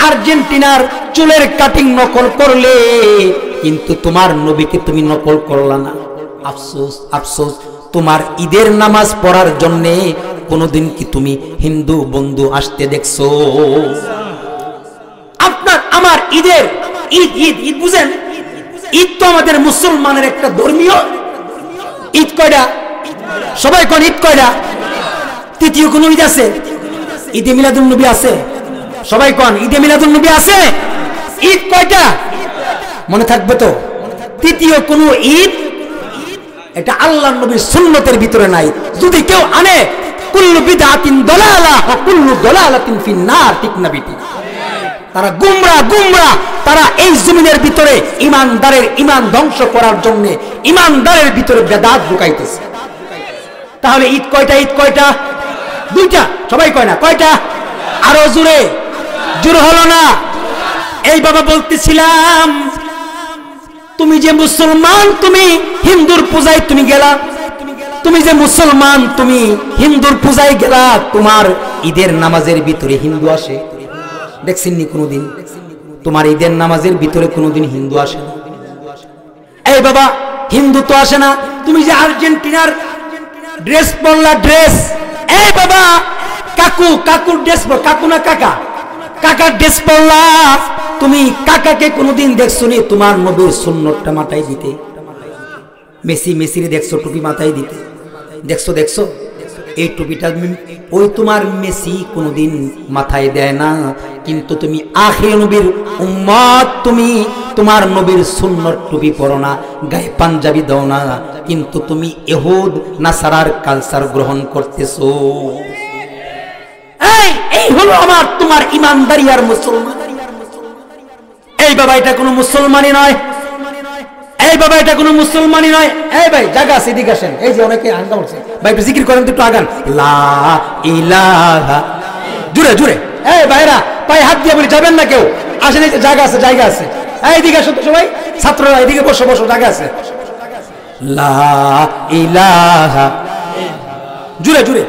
আর্জেন্টিনার চুলের কাটিং নকল করলে, কিন্তু তোমার নবীকে তুমি নকল করলা না। আফসোস, আফসোস, তোমার ঈদের নামাজ পড়ার জন্য কোনদিন কি তুমি হিন্দু বন্ধু আসতে দেখছো? আপনার আমার ঈদের ঈদ ঈদ ঈদ বুঝেন? ঈদ তো আমাদের মুসলমানের একটা ধর্মীয় ঈদ। কয়টা? সবাই কোন ঈদ কয়টা? তৃতীয় কোন ঈদ আছে? ঈদে মিলাদুন নবী আছে? সবাই কোন ঈদে মিলাদুন নবী আছে? ঈদ কয়টা মনে থাকবে তো? তৃতীয় কোন ঈদ এটা আল্লাহর নবীর সুন্নতের ভিতরে নাই। যদি কেউ আনে, কুল্লু বিদআতিন দালালা ওয়া কুল্লু দালালাতিন ফিন্নার। ঠিক না বেটি? তারা গুমরা, গুমরা। তারা এই জমিনের ভিতরে ইমানদারের ইমান ধ্বংস করার জন্য ইমানদারের ভিতরে বেদাত ঢুকাইতেছে। তাহলে ঈদ কয়টা? ঈদ কয়টা? 2টা। সবাই কয় না? কয়টা? আরো জোরে, জোর হলো না। এই বাবা বলতেছিলাম, তুমি যে মুসলমান, তুমি হিন্দুর পূজায় তুমি গেলা, তুমি যে মুসলমান, তুমি হিন্দুর পূজায় গেলা, তোমার ঈদের নামাজের ভিতরে হিন্দু আসে? দেখছেননি কোনোদিন? তোমার ঈদের নামাজের ভিতরে কোনোদিন হিন্দু আসে না? এই বাবা হিন্দু তো আসে না, তুমি যে আর্জেন্টিনার ড্রেস পরলা ড্রেস, এই বাবা কাকু কাকুর ড্রেস পর, কাকু না কাকা, কাকার ড্রেস পরলা, তুমি কাকাকে কোনোদিন দেখছো নি তোমার নবীর সুন্নতটা মাথায় দিতে? মেসি মেসিরে দেখছো টুপি মাথায় দিতে? দেখছো দেখছো? এই টুপিটা ওই তোমার মেসি কোনোদিন মাথায় দেয় না, কিন্তু তুমি আখির নবীর উম্মত, তুমি তোমার নবীর সুন্নত টুপি পরো না, গায়ে পাঞ্জাবি দাও না, কিন্তু তুমি ইহুদ নাসারার কালচার গ্রহণ করতেছো। এই হলো আমার তোমার ইমানদারি আর মুসলমান। এই বাবা এটা কোনো মুসলমানই নয়, এই বাবা এটা কোনো মুসলমানই নয়। এই ভাই জায়গা আছে, এদিকে আসেন। এই যে অনেকে আঙ্গা উঠছে, ভাই একটু জিকির করেন তো, একটু আগান। লা ইলাহা, জুড়ে জুড়ে। এই ভাইরা পায়ে হাত দিয়ে বলি যাবেন না কেউ, আসেন। এই যে জায়গা আছে, জায়গা আছে। এইদিকে আসো তো সবাই, ছাত্ররা এদিকে বসো, বসো, জায়গা আছে। লা ইলাহা, জুড়ে জুড়ে।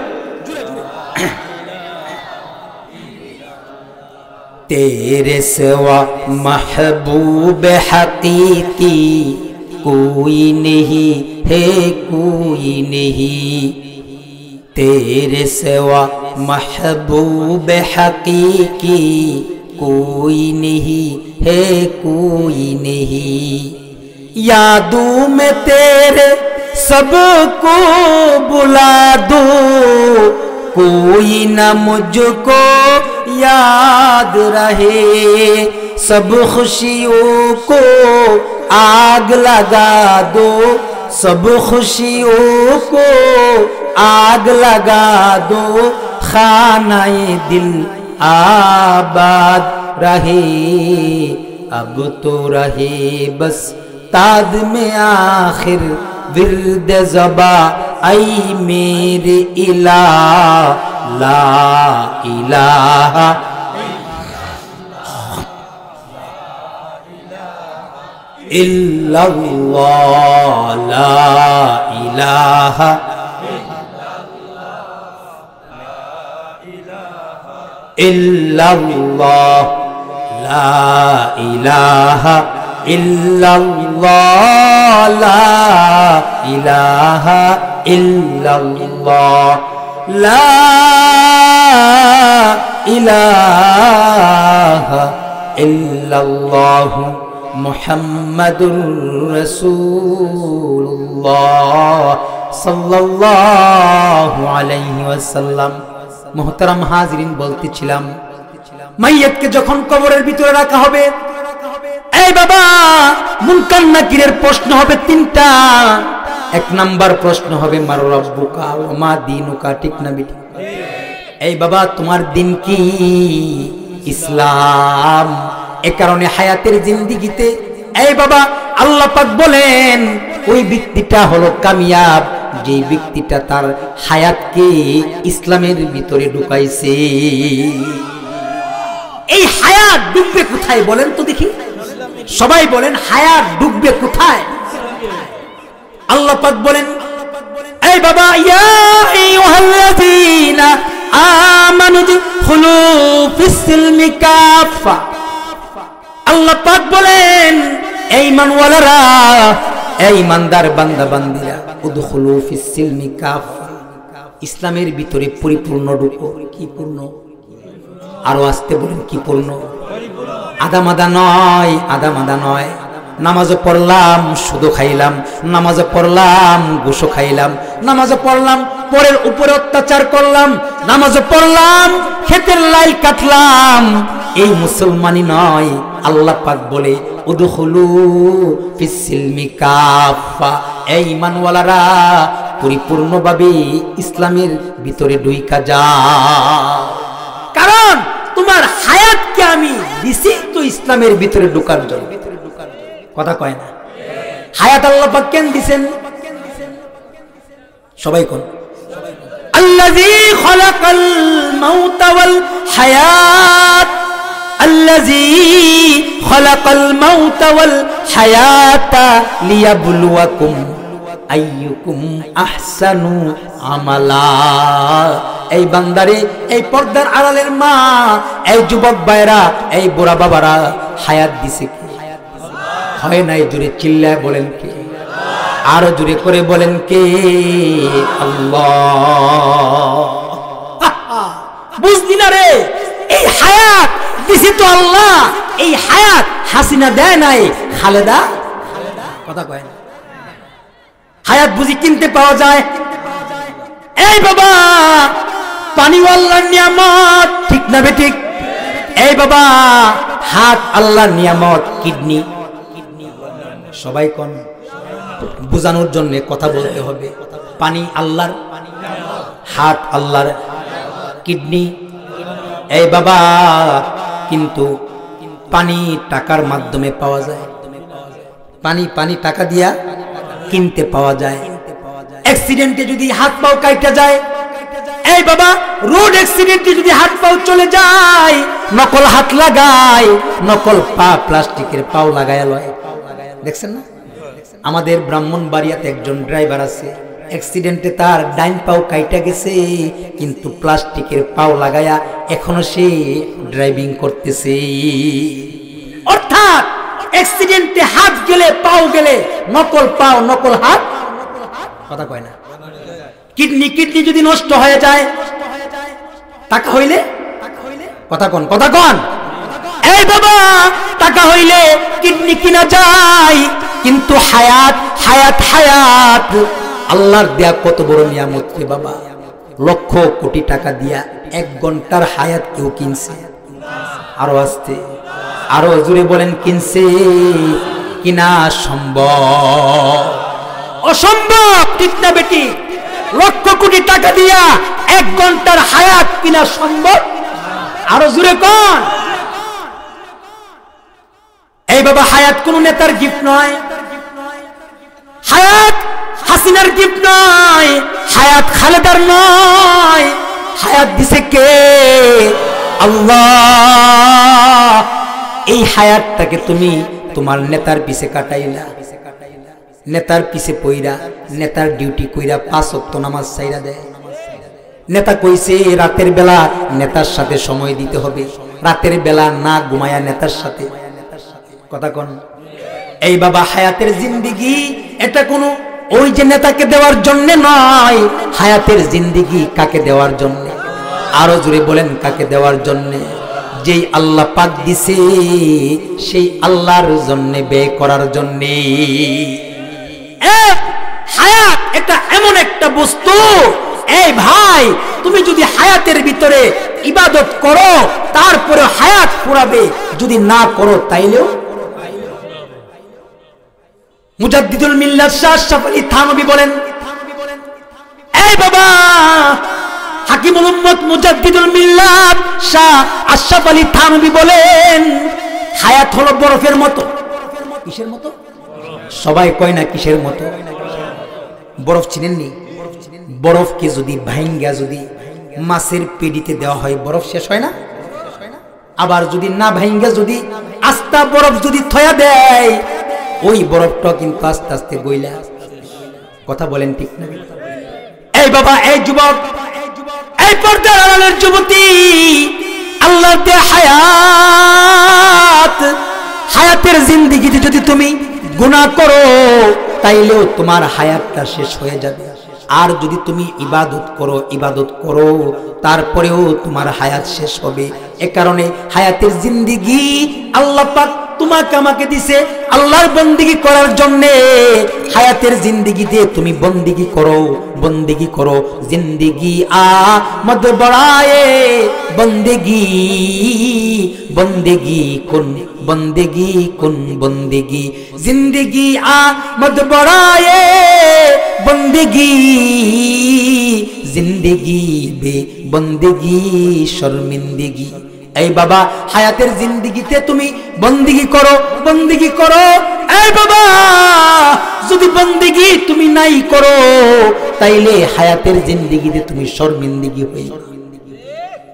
तेरे सिवा महबूब हकीकी कोई नहीं है, कोई नहीं। तेरे सिवा महबूब हकीकी कोई नहीं है, कोई नहीं। यादों में तेरे सबको बुला दो, कोई न मुझको याद रहे। सब खुशियों को आग लगा दो, सब खुशियों को आग लगा दो। खानाए दिल आबाद रहे, अब तो रहे बस ताद में आखिर विर्द ज़बा। ऐ मेरे इलाह ला इलाहा इल्लल्लाह, ला इलाहा इल्लल्लाह, ला इलाहा इल्लल्लाह, ला इलाहा इल्लल्लाह, ला इलाहा इल्लल्लाह मुहम्मदुर रसूलुल्लाह सल्लल्लाहु अलैहि वसल्लम। मोहतरम हाजिরিন, বলতেছিলাম মাইয়াতকে যখন কবরের ভিতরে রাখা হবে, এই বাবা মুনকার নাকিরের প্রশ্ন হবে তিনটা। এক নাম্বার প্রশ্ন হবে মার রব্বুকা ওয়া মা দীনুকা, ঠিক না বেটি? এই বাবা তোমার দিন কি? ইসলাম। এ কারণে হায়াতের জিন্দেগিতে এই বাবা আল্লাহ পাক বলেন ওই ব্যক্তিটা হলো কামিয়াব, যে ব্যক্তিটা তার হায়াতকে ইসলামের ভিতরে ঢুকাইছে। এই হায়াত ডুববে কোথায় বলেন তো দেখি? সবাই বলেন হায়াত ডুববে কোথায়? আল্লাহ পাক বলেন এই বাবা ইয়া আইয়ুহাল্লাযীনা আমানু দুখুলু ফিস-সিলমি কাফা। আল্লাহ পাক বলেন এই ঈমানওয়ালারা, এই ঈমানদার বান্দা বান্দীরা, উদখুলু ফিস-সিলমি কাফা, ইসলামের ভিতরে পরিপূর্ণ ঢুকো। কি পূর্ণ? আরো আসতে বলেন কি পূর্ণ? আদামাদা নয়, আদামাদা নয়। নামাজও পড়লাম শুধু খাইলাম, নামাজও পড়লাম ঘুষও খাইলাম, নামাজও পড়লাম পরের উপরে অত্যাচার করলাম, নামাজও পড়লাম ক্ষেতের লাই কাটলাম, এই মুসলমানই নয়। আল্লাহ পাক বলে উদখুলু ফিস-সিলমি কাফা, এই ঈমানওয়ালারা পরিপূর্ণভাবে ইসলামের ভিতরে ঢুইকা যাও। কারণ তোমার হায়াতকে আমি দিছি তো ইসলামের ভিতরে ঢোকার জন্য। কথা কয় না? হায়াত আল্লাহ পাক কেন দিবেন? সবাই কোন আল্লাযী খালাকাল মাউতা ওয়াল হায়াত, আল্লাযী খালাকাল মাউতা ওয়াল হায়াতা লিয়াবলুয়াকুম আইয়ুকুম আহসানু আমালা। এই বান্দারে, এই পর্দার আড়ালের মা, এই যুবক ভাইরা, এই বুড়া বাবারা, হায়াত দিছে কি? হয় নাই? জোরে চিল্লায় বলেন কি? আরো জোরে করে বলেন কে? আল্লাহ। বুঝলি না রে, এই হায়াত দিছি তো আল্লাহ। এই হায়াত হাসিনা দেয় নাই, খালেদা কথা কয় না। হায়াত বুঝি কিনতে পাওয়া যায়? এই বাবা, পানি আল্লাহর নিয়ামত, ঠিক না বেঠিক? এই বাবা, হাত আল্লাহর নিয়ামত, কিডনি সবাই কোন বুঝানোর জন্য কথা বলতে হবে। পানি আল্লাহর, হাত আল্লাহর, কিডনি। এই বাবা, কিন্তু পানি টাকার মাধ্যমে পাওয়া যায়। পানি টাকা দিয়া কিনতে পাওয়া যায়। অ্যাক্সিডেন্টে যদি হাত পাও কাইটা যায়, এই বাবা রোড অ্যাক্সিডেন্টে যদি হাত পাও চলে যায়, নকল হাত লাগায়, নকল পা, প্লাস্টিকের পাও লাগায় লয়। দেখছেন না? আমাদের ব্রাহ্মণবাড়িয়াতে একজন ড্রাইভার আছে, অ্যাক্সিডেন্টে তার ডাইন পাও কাইটা গেছে, কিন্তু প্লাস্টিকের পাও লাগায়া এখনো সে ড্রাইভিং করতেছে। অর্থাৎ অ্যাক্সিডেন্টে হাত গেলে, পাও গেলে, নকল পাও নকল হাত, কথা কয় না। কিডনি যদি নষ্ট হয়ে যায়, টাকা হইলে, কথা কন। এই বাবা, টাকা হইলে কিডনি কিনা যায়, কিন্তু হায়াত আল্লাহর দেয়া কত বড় নিয়ামত রে বাবা। লক্ষ কোটি টাকা দিয়া 1 ঘন্টার হায়াত কেউ কিনছে? আরো আসতে, আরো জোরে বলেন, কিনছে? কিনা সম্ভব? অসম্ভব, ঠিক না বেটি? লক্ষ কোটি টাকা দিয়া 1 ঘন্টার হায়াত কিনা সম্ভব? আরো জোরে কোন? এই বাবা, হায়াত কোন নেতার গিফট নয়, হায়াত হাসিনার গিফট নয়, হায়াত খালেদার নয়। হায়াত দিছে কে? আল্লাহ। এই হায়াতটাকে তুমি তোমার নেতার পিছে কাটাইলা, নেতার পিছে পইরা, নেতার ডিউটি কইরা 5 ওয়াক্ত নামাজ ছাইরা দেয়। নেতা কইছে রাতের বেলা নেতার সাথে সময় দিতে হবে, রাতের বেলা না ঘুমায়া নেতার সাথে, কথা কোন? এই বাবা, হায়াতের জিন্দেগি এটা কোনো ওই যে নেতাকে দেওয়ার জন্য নয়। হায়াতের জিন্দেগি কাকে দেওয়ার জন্য? আরো জোরে বলেন, কাকে দেওয়ার জন্য? যেই আল্লাহ পাক দিছে, সেই আল্লাহর জন্য ব্যয় করার জন্য। হায়াত এটা এমন একটা বস্তু, এই ভাই, তুমি যদি হায়াতের ভিতরে ইবাদত করো, তারপরে হায়াত ফুরাবে, যদি না করো তাইলেও। মুজাদ্দিদুল মিল্লাত শাহ আশরাফ আলী থানভী বলেন, এই বাবা, হাকিমুল উম্মত মুজাদ্দিদুল মিল্লাত শাহ আশরাফ আলী থানভী বলেন, হায়াত হলো বরফের মতো। কিসের মতো? সবাই কয় না কিসের মতো? বরফ চিনেননি? বরফকে যদি ভাঙ্গা যদি মাছের পেডিতে দেওয়া হয়, বরফ শেষ হয় না? আবার যদি না ভাঙ্গা যদি আস্তা বরফ যদি থয়া দেয়, ওই বরফটা কিন্তু আস্তে আস্তে গইলা, কথা বলেন ঠিক না? এই বাবা, এই যুবক, এই পর্দার আড়ালের যুবতী, আল্লাহর দেয়া হায়াত, হায়াতের জিন্দেগিতে যদি তুমি গুনাহ করো, তাইলেও তোমার হায়াতটা শেষ হয়ে যাবে। আর যদি তুমি ইবাদত করো, তারপরেও তোমার হায়াত শেষ হবে। এ কারণে হায়াতের জিন্দেগি আল্লাহ পাক তোমাকে আমাকে দিছে আল্লাহর বন্দেগী করার জন্য। হায়াতের জিন্দেগিতে তুমি বন্দেগী করো, জিন্দেগি আমদ বড়ায়ে বন্দেগী কুন জিন্দেগি আমদ বড়ায়ে জিন্দেগি বে বন্দেগী শর্মিন্দগি। এই বাবা, হায়াতের জিন্দেগিতে তুমি বন্দেগী করো। এই বাবা, যদি বন্দেগী তুমি নাই করো, তাইলে হায়াতের জিন্দেগিতে তুমি শর্মিন্দগি হয়ে,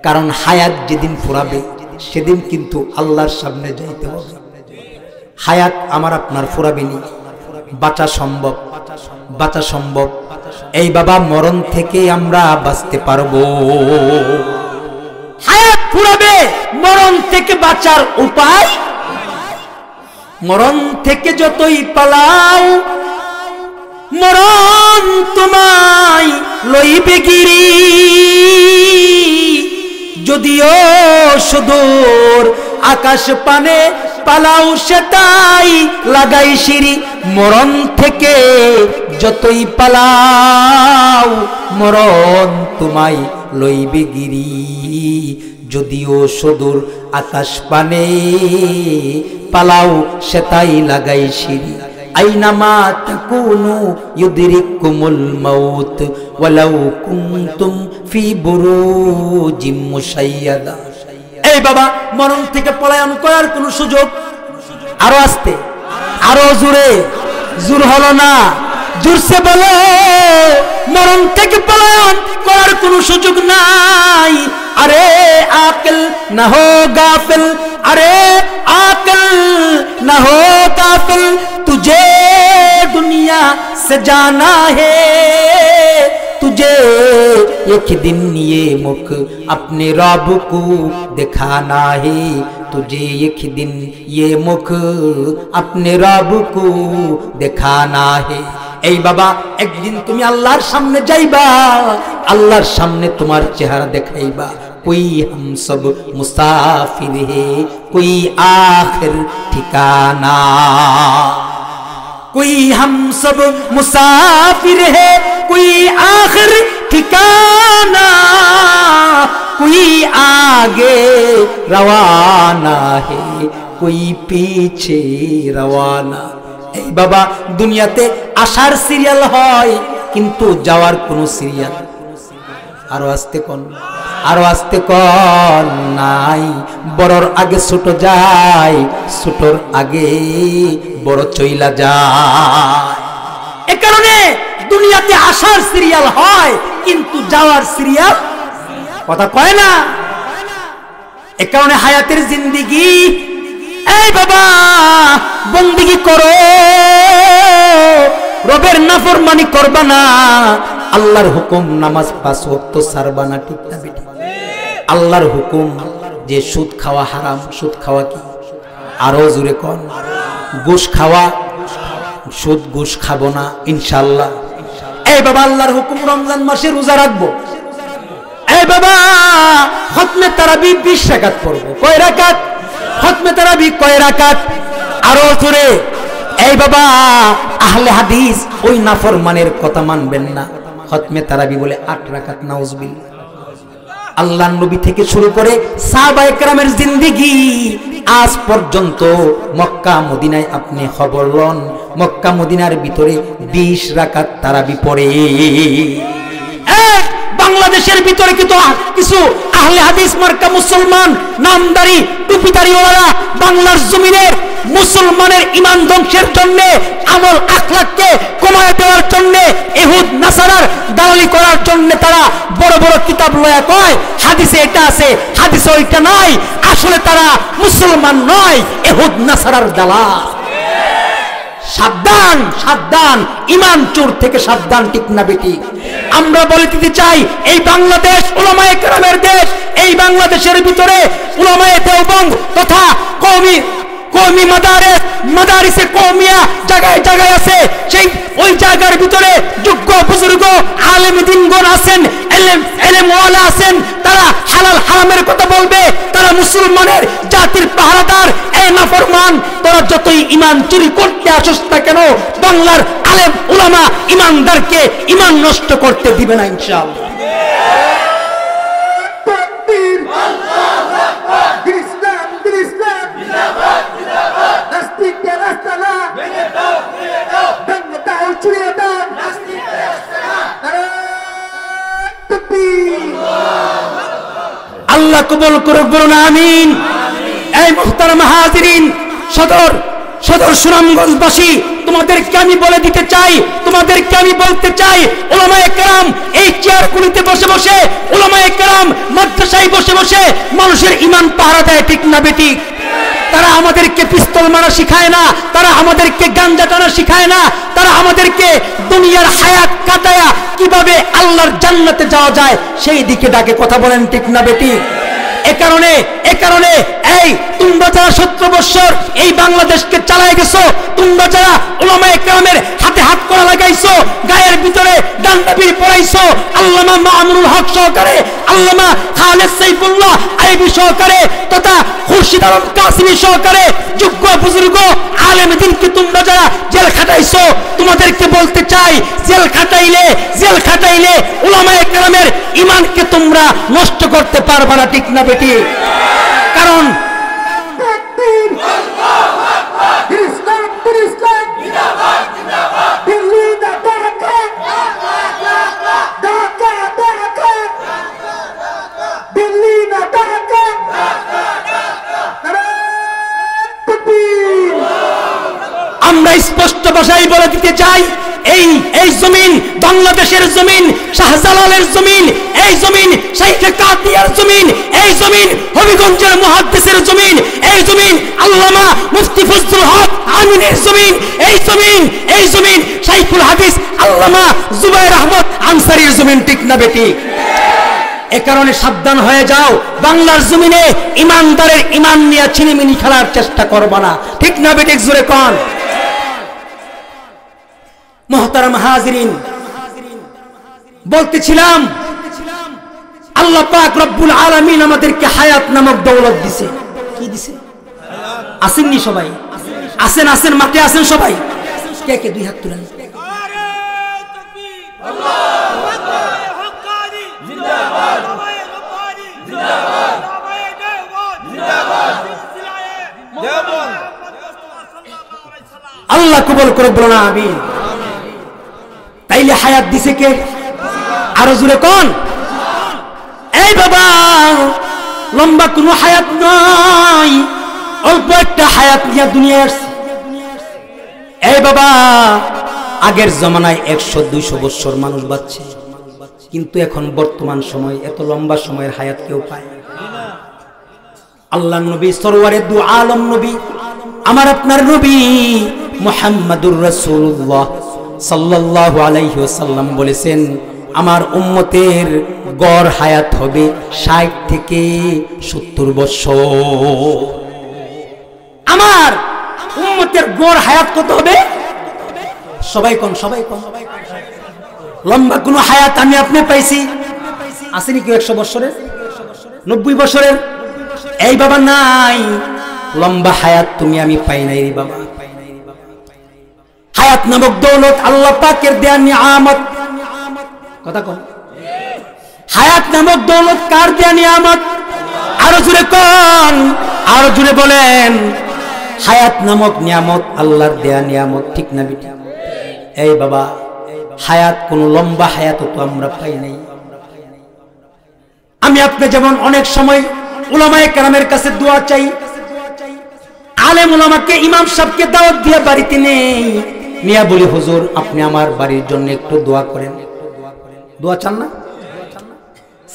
কারণ হায়াত যেদিন ফুরাবে সেদিন কিন্তু আল্লাহর সামনে যাইতে হবে। হায়াত আমার আপনার ফুরাবেনি, বাঁচা সম্ভব। এই বাবা, মরণ থেকে আমরা বাঁচতে পারবো। হায়াত ফুরাবে, মরণ থেকে বাঁচার উপায়, মরণ থেকে যতই পালাও, মরণ তোমায় লইবে গিরি, যদিও সুদূর আকাশ পানে পালাও সেটাই লাগাই সিঁড়ি। মরণ থেকে যতই পালাও মরণ তোমায় লইবে গিরি, যদিও সুদূর আকাশ পানে পালাও সেটাই লাগাই সিঁড়ি। আইনামা তাকুনু ইউদরিকুমুল মাউত ওয়ালাউ কুনতুম ফি বুরুজিম মুশাইয়াদা। এই বাবা, মরণ থেকে পলায়ন করার কোনো সুযোগ, আরো আস্তে, আরো জোরে, জোর হলো না, জোরসে বলো, মরণ থেকে পলায়ন করার কোনো সুযোগ নাই। আরে আকিল না হো গাফিল, আরে আকিল না হো গাফিল, तुझे दुनिया से जाना है, तुझे एक दिन ये मुख अपने रब को दिखाना है, तुझे एक दिन ये मुख अपने रब को दिखाना है। এই বাবা, একদিন তুমি আল্লাহর সামনে যাইবা, আল্লাহর সামনে তোমার চেহারা দেখাইবা। कोई हम सब मुसाफिर है, कोई आखिर ठिकाना, कोई हम सब मुसाफिर है, कोई आखिर ठिकाना, कोई आगे रवाना है, कोई पीछे रवाना। এই বাবা, দুনিয়াতে আসার সিরিয়াল হয় কিন্তু যাওয়ার কোনো সিরিয়াল, আরো আসতে কোন, আরো আসতে কোন নাই। বড়র আগে ছোট যায়, ছোটর আগে বড় চইলা যায়। এ কারণে দুনিয়াতে আসার সিরিয়াল হয় কিন্তু যাওয়ার সিরিয়াল কথা কয় না। এ কারণে হায়াতের জিন্দেগি, এই বাবা বন্দেগি করো, রবের নাফরমানি করবা না, আল্লাহর হুকুম নামাজ 5 ওয়াক্ত ছাড়বা না, ঠিক না বেটি? আল্লাহর হুকুম যে সুদ খাওয়া হারাম, সুদ খাওয়া কি? আরো জোরে কোন, ঘুষ খাওয়া, সুদ ঘুষ খাবো না ইনশাআল্লাহ। এই বাবা, আল্লাহর হুকুম রমজান মাসে রোজা রাখবো। এই বাবা, খতমে তারাবি 20 রাকাত পড়বো। কয় রাকাত? খতমে তারাবি কয় রাকাত? আরো জোরে। এই বাবা, আহলে হাদিস ওই নাফরমানের কথা মানবেন না, খতমে তারাবি বলে 8 রাকাত। নাউজুবিল্লাহ। আল্লাহর নবী থেকে শুরু করে সাহাবায়ে কেরামের জিন্দেগি আজ পর্যন্ত মক্কা মদিনায় আপনি খবর লন, মক্কা মদিনার ভিতরে 20 রাকাত তারাবি পড়ে। বাংলাদেশের ভিতরে কিছু আহলে হাদিস মার্কা মুসলমান নামদারি টুপিদারিওয়ালা বাংলার জমিনের মুসলমানের ঈমান ধ্বংসের জন্য, আমল আখলাককে কমায় দেওয়ার জন্য, ইহুদ নাসারার দালালি করার জন্য তারা বড় বড় কিতাব লয়া কয় হাদিসে এটা আছে, হাদিসে ওইটা নাই। আসলে তারা মুসলমান নয়, ইহুদ নাসারার দালাল। সাবধান, সাবধান, ঈমান চোর থেকে সাবধান, ঠিক না বেটি? আমরা বলে দিতে চাই, এই বাংলাদেশ উলামায়ে কেরামের দেশ। এই বাংলাদেশের ভিতরে উলামায়ে দেওবন্দ তথা কওমি মাদারিসে কওমিয়া জায়গায় জায়গায় আছে। সেই ওই জায়গার ভিতরে যোগ্য বুজুর্গ আলেম দ্বীনগণ আছেন, এলেম ওয়ালা আছেন। তারা হালাল হারামের কথা বলবে, তারা মুসলমানের জাতির পাহারাদার। এই নাফরমান, তোরা যতই ঈমান চুরি করতে আসিস না কেন, বাংলার আলেম উলামা ঈমানদারকে ঈমান নষ্ট করতে দিবে না ইনশাআল্লাহ। আল্লাহ কবুল করুক, বলুন আমিন। এই মুহতারাম হাজিরিন, সদর সুনামগঞ্জবাসী, তোমাদেরকে আমি বলে দিতে চাই, তোমাদেরকে আমি বলতে চাই, উলামায়ে কেরাম এই চেয়ারগুলিতে বসে বসে, উলামায়ে কেরাম মাদ্রাসায় বসে বসে মানুষের ঈমান পাহারা দেয়, ঠিক না বেটি? তারা আমাদেরকে পিস্তল মারা শিখায় না, তারা আমাদেরকে গাঞ্জা টানা শিখায় না, তারা আমাদেরকে দুনিয়ার হায়াত কাটায়া কিভাবে আল্লাহর জান্নাতে যাওয়া যায় সেই দিকে ডাকে। কথা বলেন, ঠিক না বেটি? এ কারণে এই তোমরা যারা 17 বছর এই বাংলাদেশকে চালায় গেছো, তোমরা যারা উলামায়ে কেরামের হাতে হাত করা লাগাইছো, গায়ের ভিতরে ডান্ডাবির পড়াইছো, আল্লামা মামুনুল হক সহকারে, আল্লামা খালেদ সাইফুল্লাহ আইবি সহকারে তথা খুরশিদ আলম কাসিমি সহকারে যোগ্য বুজুর্গ আলেম দিনকে তোমরা যারা জেল খাটাইছো, তোমাদেরকে বলতে চাই, জেল খাটাইলে উলামায়ে কেরামের ঈমানকে তোমরা নষ্ট করতে পারবে না, ঠিক না বেটি? কারণ আমরা স্পষ্ট ভাষায় বলে দিতে চাই, এই জমিন বাংলাদেশের জমিন, শাহজালালের জমিন, এই জমিন শাইখে কাতিয়ার জমিন, এই জমিন হবিগঞ্জের মুহাদ্দিসের জমিন, এই জমিন আল্লামা মুফতি ফজলুল হক আমিনের জমিন, এই জমিন শাইখুল হাদিস আল্লামা জুবায়ের আহমদ আনসারীর জমিন, ঠিক না বেটি? এ কারণে সাবধান হয়ে যাও, বাংলার জমিনে ইমানদারের ইমান নিয়ে ছিনিমিনি খেলার চেষ্টা করবা না, ঠিক না বেটি? জোরে কোন। মুহতারাম হাজিরিন, বলতেছিলাম আল্লাহ পাক রব্বুল আলামিন আমাদেরকে হায়াত নামক দৌলত দিয়েছে। কি দিয়েছে? আসেননি সবাই? আসেন মাঠে আসেন সবাই। কে কে দুই হাত তুলেন। আল্লাহ কবুল করে বলুন আমিন। তাইলে হায়াত দিছে কে? আরো জোরে কোন। এই বাবা, লম্বা কোনো হায়াত নয়, অল্প একটা হায়াত নিয়ে দুনিয়ায় আসছে। এই বাবা, আগের জমানায় 100-200 বছর মানুষ বাঁচছে, কিন্তু এখন বর্তমান সময় এত লম্বা সময়ের হায়াত কেউ পায় না। আল্লাহর নবী সরওয়ারে দু আলম নবী, আমার আপনার নবী মুহাম্মাদুর রাসূলুল্লাহ সাল্লাল্লাহু আলাইহি ওয়াসাল্লাম বলেছেন, আমার উম্মতের গড় হায়াত হবে 60 থেকে 70 বছর। আমার উম্মতের গড় হায়াত কত হবে? সবাই কোন। লম্বা কোন হায়াত আমি আপনি পাইছি? আসেনি কেউ 100 বছরের, 90 বছরের? এই বাবা নাই, লম্বা হায়াত তুমি আমি পাই নাই রে বাবা। হায়াত নামক দৌলত আল্লাহ পাকের দেয়া নিয়ামত। কথা কোন। হায়াত নামক দৌলত কার দেয়া নিয়ামত? আরো জোরে কোন, আরো জোরে বলেন। হায়াত নামক নিয়ামত আল্লাহর দেয়া নিয়ামত, ঠিক না বেটা? এই বাবা, হায়াত কোন লম্বা হায়াত তো আমরা পাই নাই। আমি আপনি যেমন অনেক সময় উলামায়ে কেরামের কাছে দোয়া চাই, আলেম উলামাকে ইমাম সাহেবকে দাওয়াত দিয়ে বাড়িতে নেই, নিয়া বলি হুজুর আপনি আমার বাড়ির জন্য একটু দোয়া করেন। দোয়া চান না?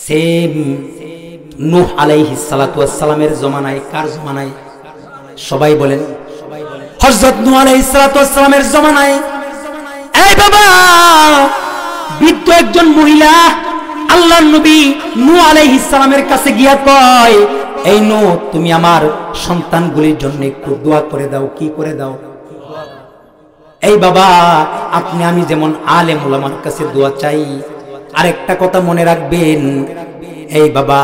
সেম নূহ আলাইহিস সালাতু ওয়াস সালামের জমানায়, কার জমানায়? সবাই বলেন। হযরত নূহ আলাইহিস সালাতু ওয়াস সালামের জমানায় এই বাবা, বৃদ্ধ একজন মহিলা আল্লাহর নবী নূহ আলাইহিস সালামের কাছে গিয়া কয়, এই নূহ তুমি আমার সন্তানগুলির জন্য একটু দোয়া করে দাও। কি করে দাও? এই বাবা, আপনি আমি যেমন আলেম উলামার কাছে দোয়া চাই, আরেকটা কথা মনে রাখবেন, এই বাবা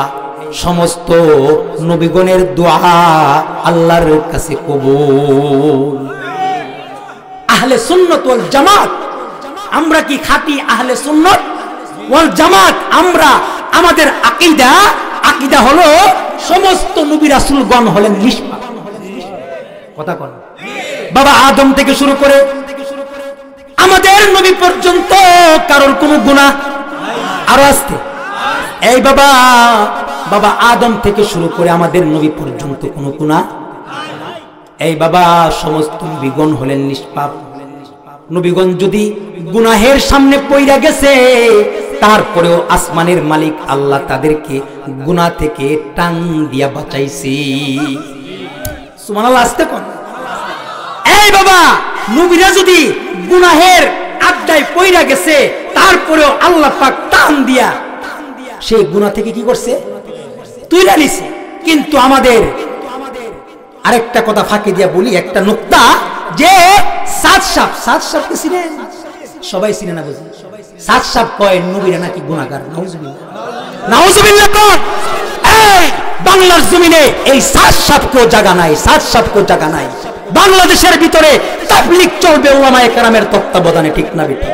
সমস্ত নবীগণের দোয়া আল্লাহর কাছে কবুল। আহলে সুন্নাত ওয়াল জামাত, আমরা কি খাঁটি আহলে সুন্নাত ওয়াল জামাত? আমরা, আমাদের আকীদা হলো সমস্ত নবী রাসূলগণ হলেন নিষ্পাপ। কথা বল বাবা, আদম থেকে শুরু করে আমাদের নবী পর্যন্ত কারোর কোনো গুনাহ আরো আসতে। এই বাবা, আদম থেকে শুরু করে আমাদের নবী পর্যন্ত কোনো গুনাহ। এই বাবা, সমস্ত নবীগণ হলেন নিষ্পাপ। নবীগণ যদি গুনাহের সামনে পইরা গেছে, তারপরেও আসমানের মালিক আল্লাহ তাদেরকে গুনাহ থেকে টান দিয়া বাঁচাইছে। সুবহানাল্লাহ। আসতে কোন। এই বাবা, নবীরা যদি গুনাহের আড্ডায় পইরা গেছে, তারপরেও আল্লাহ পাক টান দিয়া সেই গুনাহ থেকে কি করছে? তুইলা নিছে। কিন্তু আমাদের আরেকটা কথা ফাঁকি দিয়া বলি, একটা নুকতা, যে সাত সাপকে চিনেন? সবাই চিনে না বুঝি? সাত সাপ কয় নবীরা নাকি গুনাহগার। নাউজুবিল্লাহ কোন? এই বাংলার জমিনে এই সাত সাপকেও জায়গা নাই, সাত সাপকেও জায়গা নাই। বাংলাদেশের ভিতরে তাবলীগ চলবে উলামায়ে কেরামের তত্ত্বাবধানে, ঠিক না বেঠিক?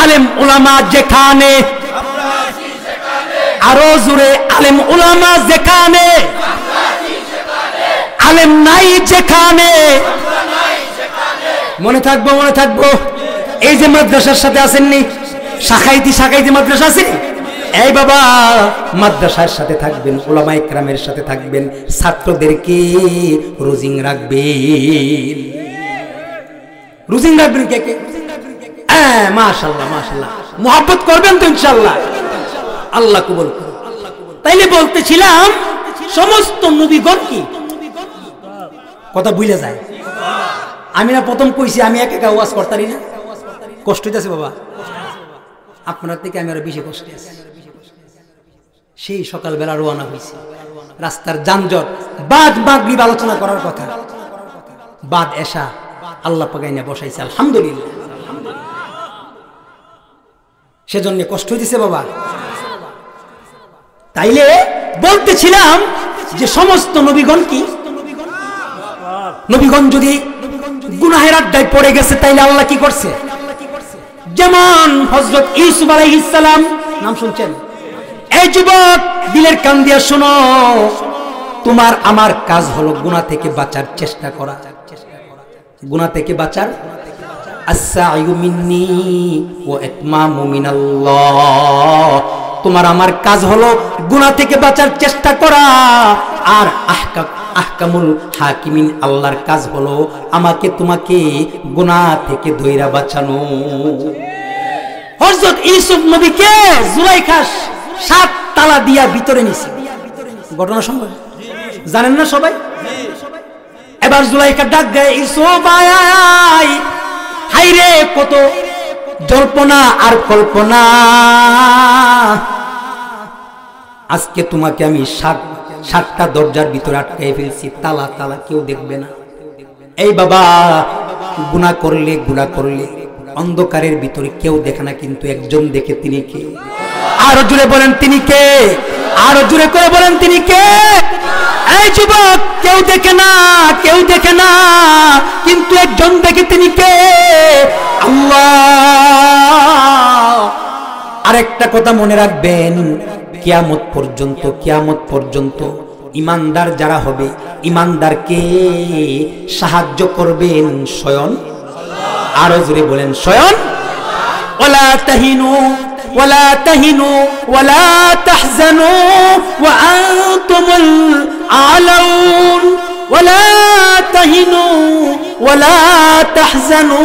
আলেম উলামা যেখানে, আরো জোরে, আলেম উলামা যেখানে, আলেম নাই যেখানে। মনে থাকবো, মনে থাকবো। এই যে মাদ্রাসার সাথে আসেননি, শাখাইতি মাদ্রাসা আছে, এই বাবা মাদ্রাসার সাথে থাকবেন, উলামায়ে কেরামের সাথে থাকবেন, ছাত্রদেরকে রুজিং রাখবেন। রুজিং রাখবেন কে কে? মাশাআল্লাহ মাশাআল্লাহ, মুহাব্বত করবেন তো ইনশাআল্লাহ, আল্লাহ কবুল করুন। তাইলে বলতেছিলাম সমস্ত নবীগণ কি কথা ভুলে যায়? আমি না প্রথম কইছি আমি একা একা ওয়াজ করতারি না, কষ্ট হইতেছে বাবা আপনার থেকে, আমি আরো বেশি কষ্ট আছে। সেই সকালবেলা রওনা হয়েছি, রাস্তার যানজট, বাদ মাগরিব আলোচনা করার কথা, বাদ এশা আল্লাহ পাকাইনা বসাইছে, আলহামদুলিল্লাহ। সেজন্য কষ্ট হইতেছে বাবা। তাইলে বলতেছিলাম যে সমস্ত নবীগণ কি, নবীগণ যদি গুনাহের আড্ডায় পড়ে গেছে তাইলে আল্লাহ কি করছে? যেমন হযরত ইউসুফ আলাইহিস সালাম, নাম শুনছেন? এই যুবক দিলের কান দিয়া শোনো, তোমার আমার কাজ হলো গুনাহ থেকে বাঁচার চেষ্টা করা, গুনাহ থেকে বাঁচার। আস-সা'য়ু মিন্নি ওয়া ইতমামু মিনাল্লাহ, তোমার আমার কাজ হলো গুনাহ থেকে বাঁচার চেষ্টা করা, আর আহকামুল হাকিমিন আল্লাহর কাজ হলো আমাকে তোমাকে গুনাহ থেকে ধইরা বাঁচানো। হযরত ইউসুফ নবীকে জুলাইখা 7 তালা দিয়া ভিতরে নিছে, ঘটনা সম্ভব জানেন না সবাই? এবার জুলাইখা ডাক দেয়, ইউসুফ আয় আয়। হাইরে কত জল্পনা আর কল্পনা, আজকে তোমাকে আমি 7টা দরজার ভিতরে আটকাই ফেলছি, তালা তালা, কেউ দেখবে না। এই বাবা গুনাহ করলে অন্ধকারের ভিতরে কেউ দেখে না, কিন্তু একজন দেখে, তিনি কে? আরো জোরে বলেন তিনি কে? আরো জোরে করে বলেন তিনি কে? এই যুবক কেউ দেখে না, কেউ দেখে না, কিন্তু একজন দেখে, তিনি কে? আল্লাহ। আরেকটা কথা মনে রাখবেন, কিয়ামত পর্যন্ত ইমানদার যারা হবে, ইমানদারকে সাহায্য করবেন স্বয়ং আল্লাহ। আরো জোরে বলেন স্বয়ং। ওয়ালা তাহিনু ওয়ালা ওয়ালা তাহজানু ওয়া আনতুমুল আলাউন, ওয়ালা তাহিনু ওয়ালা তাহজানু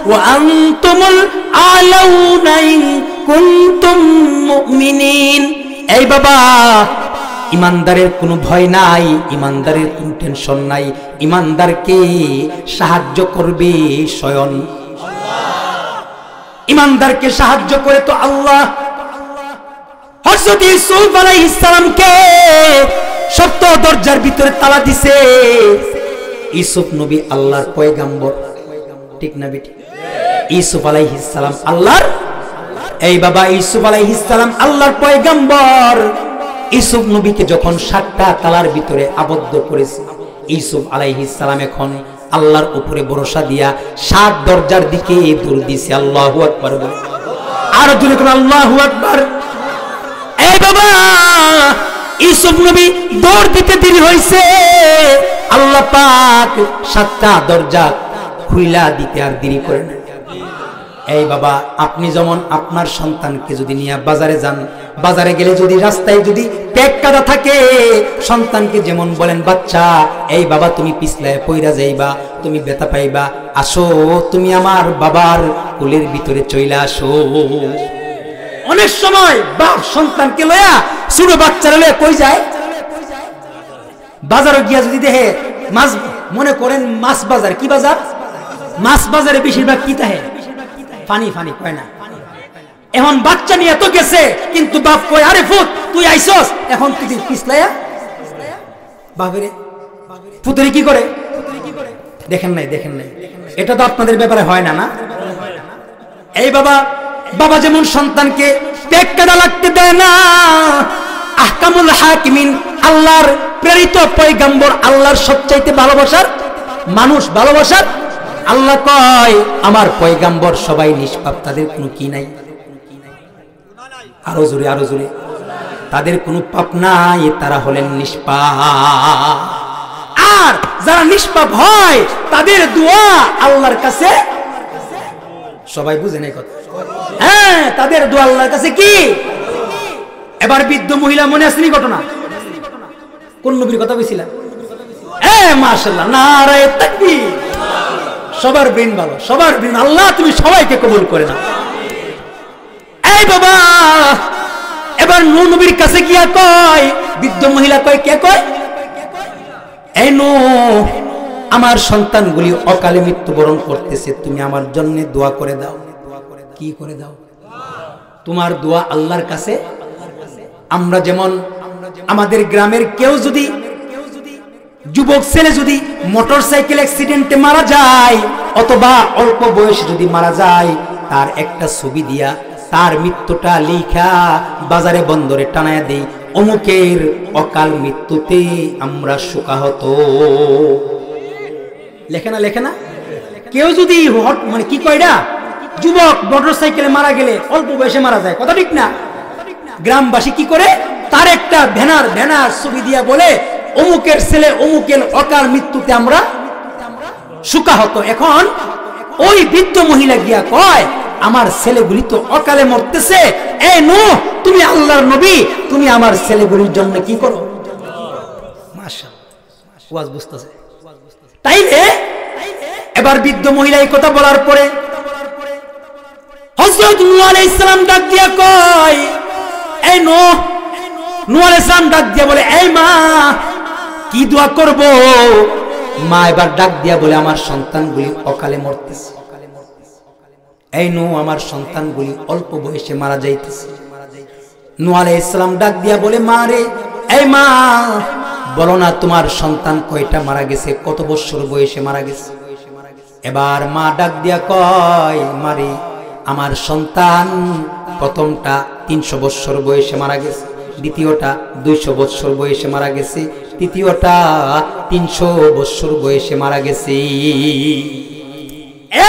ওয়া আনতুমুল আলাউন ইন কুনতুম মুমিনিন। এই বাবা ইমানদারের কোনো ভয় নাই, ইমানদারের কোনো টেনশন নাই, ইমানদারকে সাহায্য করবে স্বয়ং আল্লাহ। ইমানদারকে সাহায্য করে তো আল্লাহ। হযরত ইউসুফ আলাইহিস সালামকে 70 দরজার ভিতরে তালা দিছে। ইউসুফ নবী আল্লাহর পয়গাম্বর, ঠিক না বেটি? ইউসুফ আলাইহিস সালাম আল্লাহর, এই বাবা ইউসুফ আলাইহিস সালাম আল্লাহর পয়গাম্বর। ইউসুফ নবীকে যখন 7টা তালার ভিতরে আবদ্ধ করেছে, ইউসুফ আলাইহিস সালাম এখন আল্লাহর উপরে ভরসা দিয়া 7 দরজার দিকে দৌড় দিছে। আল্লাহু আকবার বলে, আর জোরে করে আল্লাহু আকবার। এই বাবা ইউসুফ নবী দৌড় দিতে দেরি হইছে, আল্লাহ পাক 7টা দরজা খুইলা দিতে আর দেরি করে না। এই বাবা আপনি যেমন আপনার সন্তানকে যদি নিয়ে বাজারে যান, বাজারে গেলে যদি রাস্তায় যদি পেট কাটা থাকে, সন্তানকে যেমন বলেন, বাচ্চা এই বাবা তুমি পিছলায় পইরা যাইবা, তুমি ব্যথা পাইবা, আসো তুমি আমার বাবার কোলের ভিতরে চইলা আসো। অনেক সময় বাপ সন্তানকে লয়া, ছোট বাচ্চারা লয়া কই যায়? বাজারে গিয়া যদি দেখে মাছ, মনে করেন মাছ বাজার, কি বাজার? মাছ বাজারে বেশিরভাগ কি থাকে? পানি ফানি কয় না। এখন বাচ্চা নিয়ে তো গেছে, কিন্তু বাপ কয়, আরে ফুট তুই আইছস, এখন তুই পিছলায়া বাবারে পুতুরি কি করে দেখেন নাই এটা তো আপনাদের ব্যাপারে হয় না না এই বাবা যেমন সন্তানকে পেট কাটা লাগতে দেয় না আহকামুল হাকিমিন আল্লাহর প্রেরিত পয়গম্বর আল্লাহর সবচাইতে ভালোবাসার মানুষ ভালোবাসার আল্লাহ কয় আমার পয়গম্বর সবাই নিষ্পাপ তাদের কোনো কি নাই আরো জোরে তাদের কোনো পাপ নাই তারা হলেন নিষ্পাপ আর যারা নিষ্পাপ হয় তাদের দোয়া আল্লাহর কাছে সবাই বুঝেন এই কথা হ্যাঁ তাদের দোয়া আল্লাহর কাছে কি এবার বৃদ্ধ মহিলা মনে আসেনি ঘটনা কোন নবীর কথা বলছিলাম মাশাআল্লাহ নারায়ে তাকবীর সবার ব্রেন ভালো সবার ব্রেন আল্লাহ তুমি সবাইকে কবুল করে নাও এই বাবা এবার নূহ নবীর কাছে গিয়া কয় বৃদ্ধ মহিলা কয় কে কয় এই নূহ আমার সন্তানগুলি অকালে মৃত্যুবরণ করতেছে তুমি আমার জন্য দোয়া করে দাও কি করে দাও তোমার দোয়া আল্লাহর কাছে আমরা যেমন আমাদের গ্রামের কেউ যদি যুবক ছেলে যদি মোটরসাইকেল অ্যাক্সিডেন্টে মারা যায় অথবা অল্প বয়সে যদি মারা যায় তার একটা ছবি দিয়া তার মৃত্যুটা লেখা বাজারে বন্দরে টানায়া দেই অমুকের অকাল মৃত্যুতে আমরা শোকাহত লেখে না কেউ যদি মানে কি কয়টা যুবক মোটরসাইকেলে মারা গেলে অল্প বয়সে মারা যায় কথা ঠিক না গ্রামবাসী কি করে তার একটা ভ্যানার ছবি দিয়া বলে অমুকের ছেলে অমুকের অকাল মৃত্যুতে আমরা শোকাহত এখন ওই বৃদ্ধ মহিলা গিয়া কয় আমার ছেলেগুলি তো অকালে মরতেছে এই নূহ তুমি আল্লাহর নবী তুমি আমার ছেলেগুলির জন্য কি করো মাশাআল্লাহ ওয়াজ বুঝতেছে তাইলে এবার বৃদ্ধ মহিলা এই কথা বলার পরে হযরত নূহ আলাইহিস সালাম ডাক দিয়া কয় এই নূহ আলাইহিস সালাম ডাক দিয়া বলে এই মা কি দোয়া করব মা এবার ডাক দিয়া বলে আমার সন্তানগুলি অকালে মরতেছে এই নূহ আমার সন্তানগুলি অল্প বয়সে মারা যাইতেছে নূহ আলাইহিস সালাম ডাক দিয়া বলে মা রে এই মা বলো না তোমার সন্তান কয়টা মারা গেছে কত বছর বয়সে মারা গেছে এবার মা ডাক দিয়া কয় মারে আমার সন্তান প্রথমটা 300 বছর বয়সে মারা গেছে দ্বিতীয়টা 200 বছর বয়সে মারা গেছে তৃতীয়টা 300 বছর বয়সে মারা গেছে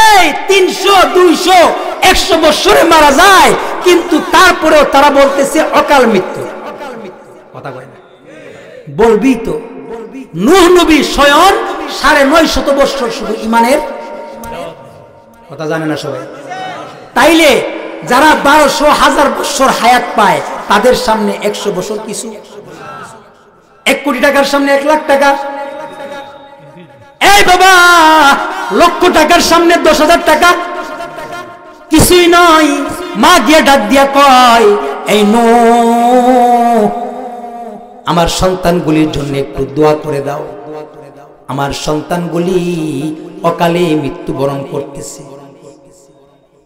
এই 300 200 100 বছরে মারা যায় কিন্তু তারপরেও তারা বলতেছে অকাল মৃত্যু কথা কয় না বলবি তো নূহ নবী স্বয়ং 950 বছর শুধু ঈমানের কথা জানে না সবাই তাইলে যারা 1200,000 বছর হায়াত পায় তাদের সামনে 100 বছর কিছু 1 কোটি টাকার সামনে 1 লাখ টাকা এই বাবা লক্ষ টাকার সামনে 10,000 টাকা কিছুই নয় মা গিয়ে ডাক দিয়া কয় এই নূহ আমার সন্তানগুলির জন্য একটু দোয়া করে দাও আমার সন্তানগুলি অকালে মৃত্যুবরণ করতেছে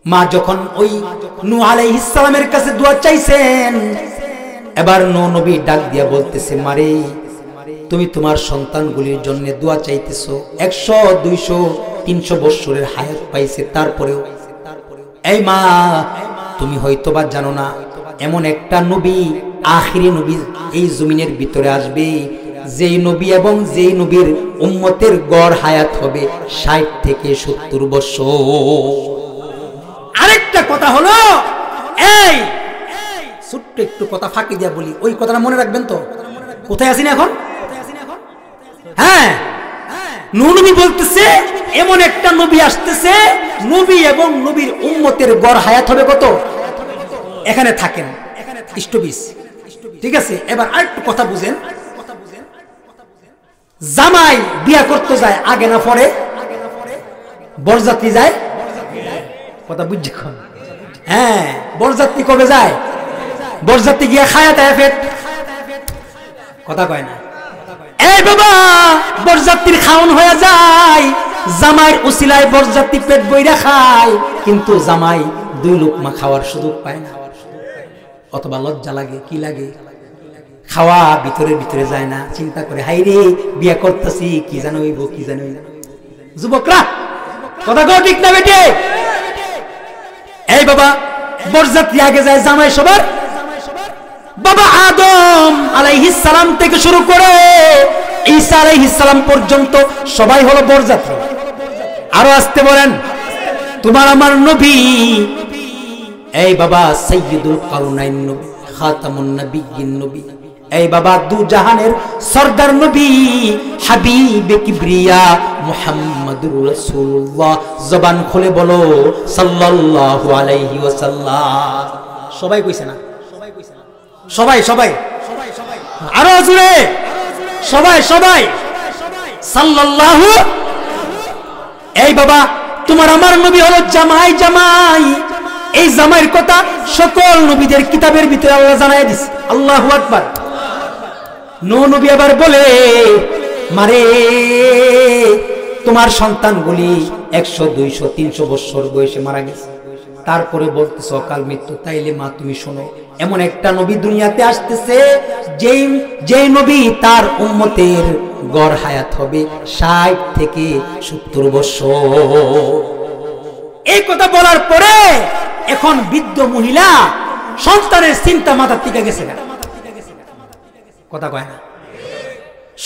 মা যখন ওই নূহ আলাইহিস সালামের কাছে দোয়া চাইছেন এবার নূহ নবী ডাক দিয়া বলতেছে মারে তুমি তোমার সন্তানগুলির জন্য দোয়া চাইতেছো 100 200 300 বছরের হায়াত পাইছে তারপরেও এই মা তুমি হয়তোবা জানো না এমন একটা নবী আখিরি নবী এই জমিনের ভিতরে আসবে যেই নবী এবং যেই নবীর উম্মতের গড় হায়াত হবে 60 থেকে 70 বছর আরেকটা কথা হলো এই ছোট্ট একটু কথা ফাঁকি দিয়া বলি ওই কথাটা মনে রাখবেন তো কোথায় আছি না এখন হ্যাঁ নূহ নবী বলতেছে এমন একটা নবী আসতেছে নবী এবং নবীর উম্মতের গড় হায়াত হবে কত এখানে থাকেন স্টপিস ঠিক আছে এবার আরেকটু কথা বুঝেন জামাই বিয়া করতে যায় আগে না পরে বরযাত্রী যায় কথা বুঝছি হ্যাঁ বরযাত্রী কবে যায় বরযাত্রী গিয়া খায়া তায় পেট কথা কয় না এই বাবা বরযাত্রীর খাওন হয়ে যায় জামাইয়ের উসিলায় বরযাত্রী পেট বইরা খায় কিন্তু জামাই 2 লোকমা খাওয়ার সুযোগ পায় না অথবা লজ্জা লাগে কি লাগে খাওয়া ভিতরে ভিতরে যায় না, চিন্তা করে হাই রে বিয়া করতেছি, কি জানো হইব কি জানো। যুবকরা কথা কও ঠিক না বেটে? এই বাবা বরযাত্রী আগে যায় জামাই সবার, বাবা আদম আলাইহিস সালাম থেকে শুরু করে ঈসা আলাইহিস সালাম পর্যন্ত সবাই হলো বরযাত্রী। আরো আসতে বলেন তোমার আমার নবী, এই বাবা সাইয়্যিদুল কাউনাইন নবী, খাতামুন নবিয়্যিন নবী, এই বাবা দু জাহানের সরদার নবী, হাবিবে কিবরিয়া মুহাম্মাদুর রাসূলুল্লাহ। জবান খুলে বলো সাল্লাল্লাহু আলাইহি ওয়াসাল্লাম। সবাই কইছে না? সবাই সবাই আরো জোরে সবাই সবাই সাল্লাল্লাহু। এই বাবা তোমার আমার নবী হলো জামাই, জামাই। এই জামাইয়ের কথা সকল নবীদের কিতাবের ভিতরে আল্লাহ জানায় দিয়েছে। আল্লাহু আকবার। নূহ নবী আবার বলে মারে তোমার সন্তানগুলি 100 200 300 বছর বয়সে মারা গেছে, তারপরে বলতেছে অকাল মৃত্যু। তাইলে মা তুমি শোনো, এমন একটা নবী দুনিয়াতে আসতেছে যেই নবী তার উম্মতের গড় হায়াত হবে 60 থেকে 70 বছর। এই কথা বলার পরে এখন বৃদ্ধ মহিলা সন্তানের চিন্তা মাথার থেকে গেছে না, কথা কয় না?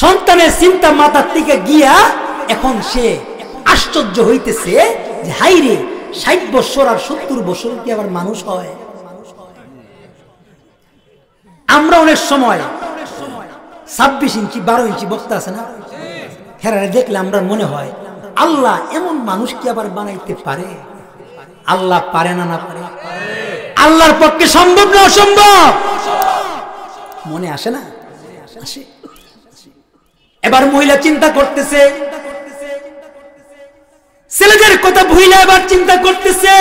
সন্তানের চিন্তা মাথার থেকে গিয়া এখন সে আশ্চর্য হইতেছে যে হাই রে 60 বছর আর 70 বছর কি আবার মানুষ হয়? আমরা অনেক সময় 26 ইঞ্চি 12 ইঞ্চি বক্তা আছে না, হেরারে দেখলে আমরা মনে হয় আল্লাহ এমন মানুষ কি আবার বানাইতে পারে? আল্লাহ পারে না? না পারে? আল্লাহর পক্ষে সম্ভব না অসম্ভব? মনে আসে না? আসে। এবার মহিলা চিন্তা করতেছে, ছেলেদের কথা ভুইলা এবার চিন্তা করতেছে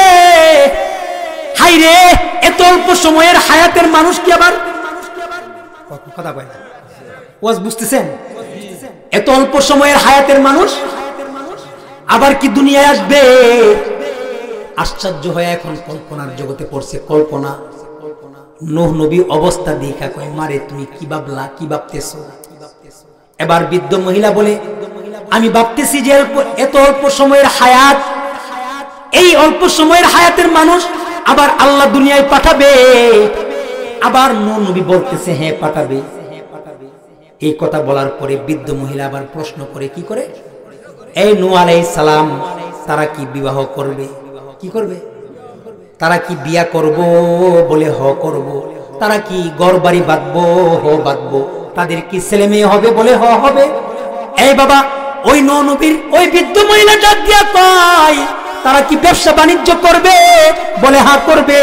হাই রে এত অল্প সময়ের হায়াতের মানুষ কি আবার, কথা কয় না? ওয়াজ বুঝতেছেন? এত অল্প সময়ের হায়াতের মানুষ আবার কি দুনিয়ায় আসবে? আশ্চর্য হয়ে এখন কল্পনার জগতে পড়ছে। কল্পনা। নূহ নবী অবস্থা দেখা কয় মারে তুমি কি ভাবলা, কি ভাবতেছো? এবার বৃদ্ধ মহিলা বলে আমি ভাবতেছি যে এত অল্প সময়ের হায়াত, এই অল্প সময়ের হায়াতের মানুষ আবার আল্লাহ দুনিয়ায় পাঠাবে। আবার নূহ নবী বলতেছে হ্যাঁ পাঠাবে। এই কথা বলার পরে বৃদ্ধ মহিলা আবার প্রশ্ন করে কি করে, এই নূহ আলাইহিস সালাম তারা কি বিবাহ করবে? কি করবে? তারা কি বিয়া করব? বলে হ করব। তারা কি ঘর বাড়ি বাঁধবো? হ বাঁধবো। তাদের কি ছেলে মেয়ে হবে? বলে হ হবে। এই বাবা ওই নূহ নবীর ওই বৃদ্ধ মহিলা ডাক দিয়া কয় তারা কি ব্যবসা বাণিজ্য করবে? বলে হ্যাঁ করবে।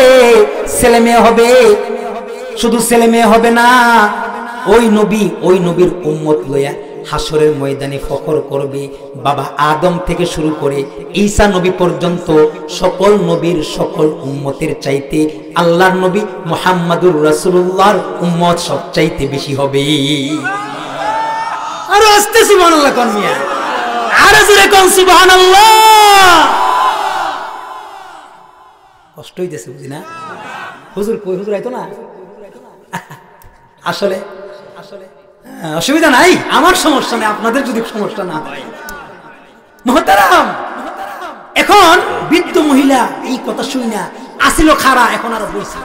ছেলে মেয়ে হবে? শুধু ছেলে মেয়ে হবে না, ওই নবীর উম্মত লইয়া হাসরের ময়দানে ফখর করবে। বাবা আদম থেকে শুরু করে ঈসা নবী পর্যন্ত সকল নবীর সকল উম্মতের চাইতে আল্লাহর নবী মুহাম্মাদুর রাসূলুল্লাহর উম্মত সবচাইতে বেশি হবে। আর আস্তে সুবহানাল্লাহ কোন মিয়া, আর জোরে কোন সুবহানাল্লাহ। কষ্ট হইতেছে বুঝি না? হুজুর কই? হুজুর আইতো না? আসলে অসুবিধা নাই, আমার সমস্যা নেই, আপনাদের যদি সমস্যা না হয়। মুহতারাম, এখন বৃদ্ধ মহিলা এই কথা শুই না আসিল খারা, এখন আরো বইছে।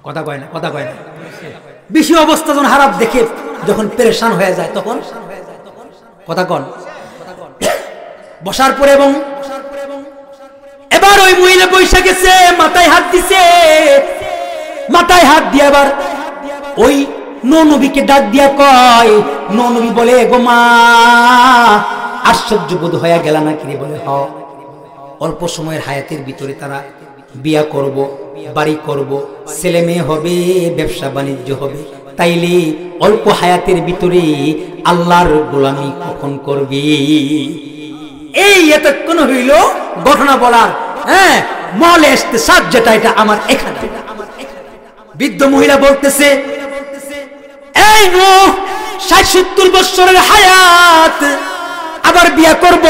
কথা কয় না? কথা কয় না? বেশি অবস্থা যখন খারাপ দেখে যখন পেরেশান হয়ে যায় তখন কথা কন। বসার পরে এবং এবার ওই মহিলা বৈশা গেছে, মাথায় হাত দিছে। মাথায় হাত দিয়ে আবার ওই নূহ নবীকে ডাক দিয়া কয়, নূহ নবী বলে গো মা আশ্চর্য বোধ হয়ে গেল নাকি রে? বলে হ, অল্প সময়ের হায়াতের ভিতরে তারা বিয়া করব, বাড়ি করব, ছেলে মেয়ে হবে, ব্যবসা বাণিজ্য হবে। তাইলে অল্প হায়াতের ভিতরে আল্লাহর গোলামি কখন করবে? এই এতক্ষণ হইল ঘটনা বলার, হ্যাঁ মলে আসতে সাত যেটা এটা আমার এখানে। বৃদ্ধ মহিলা বলতেছে এই নূহ 60-70 বছরের হায়াত, আবার বিয়া করব।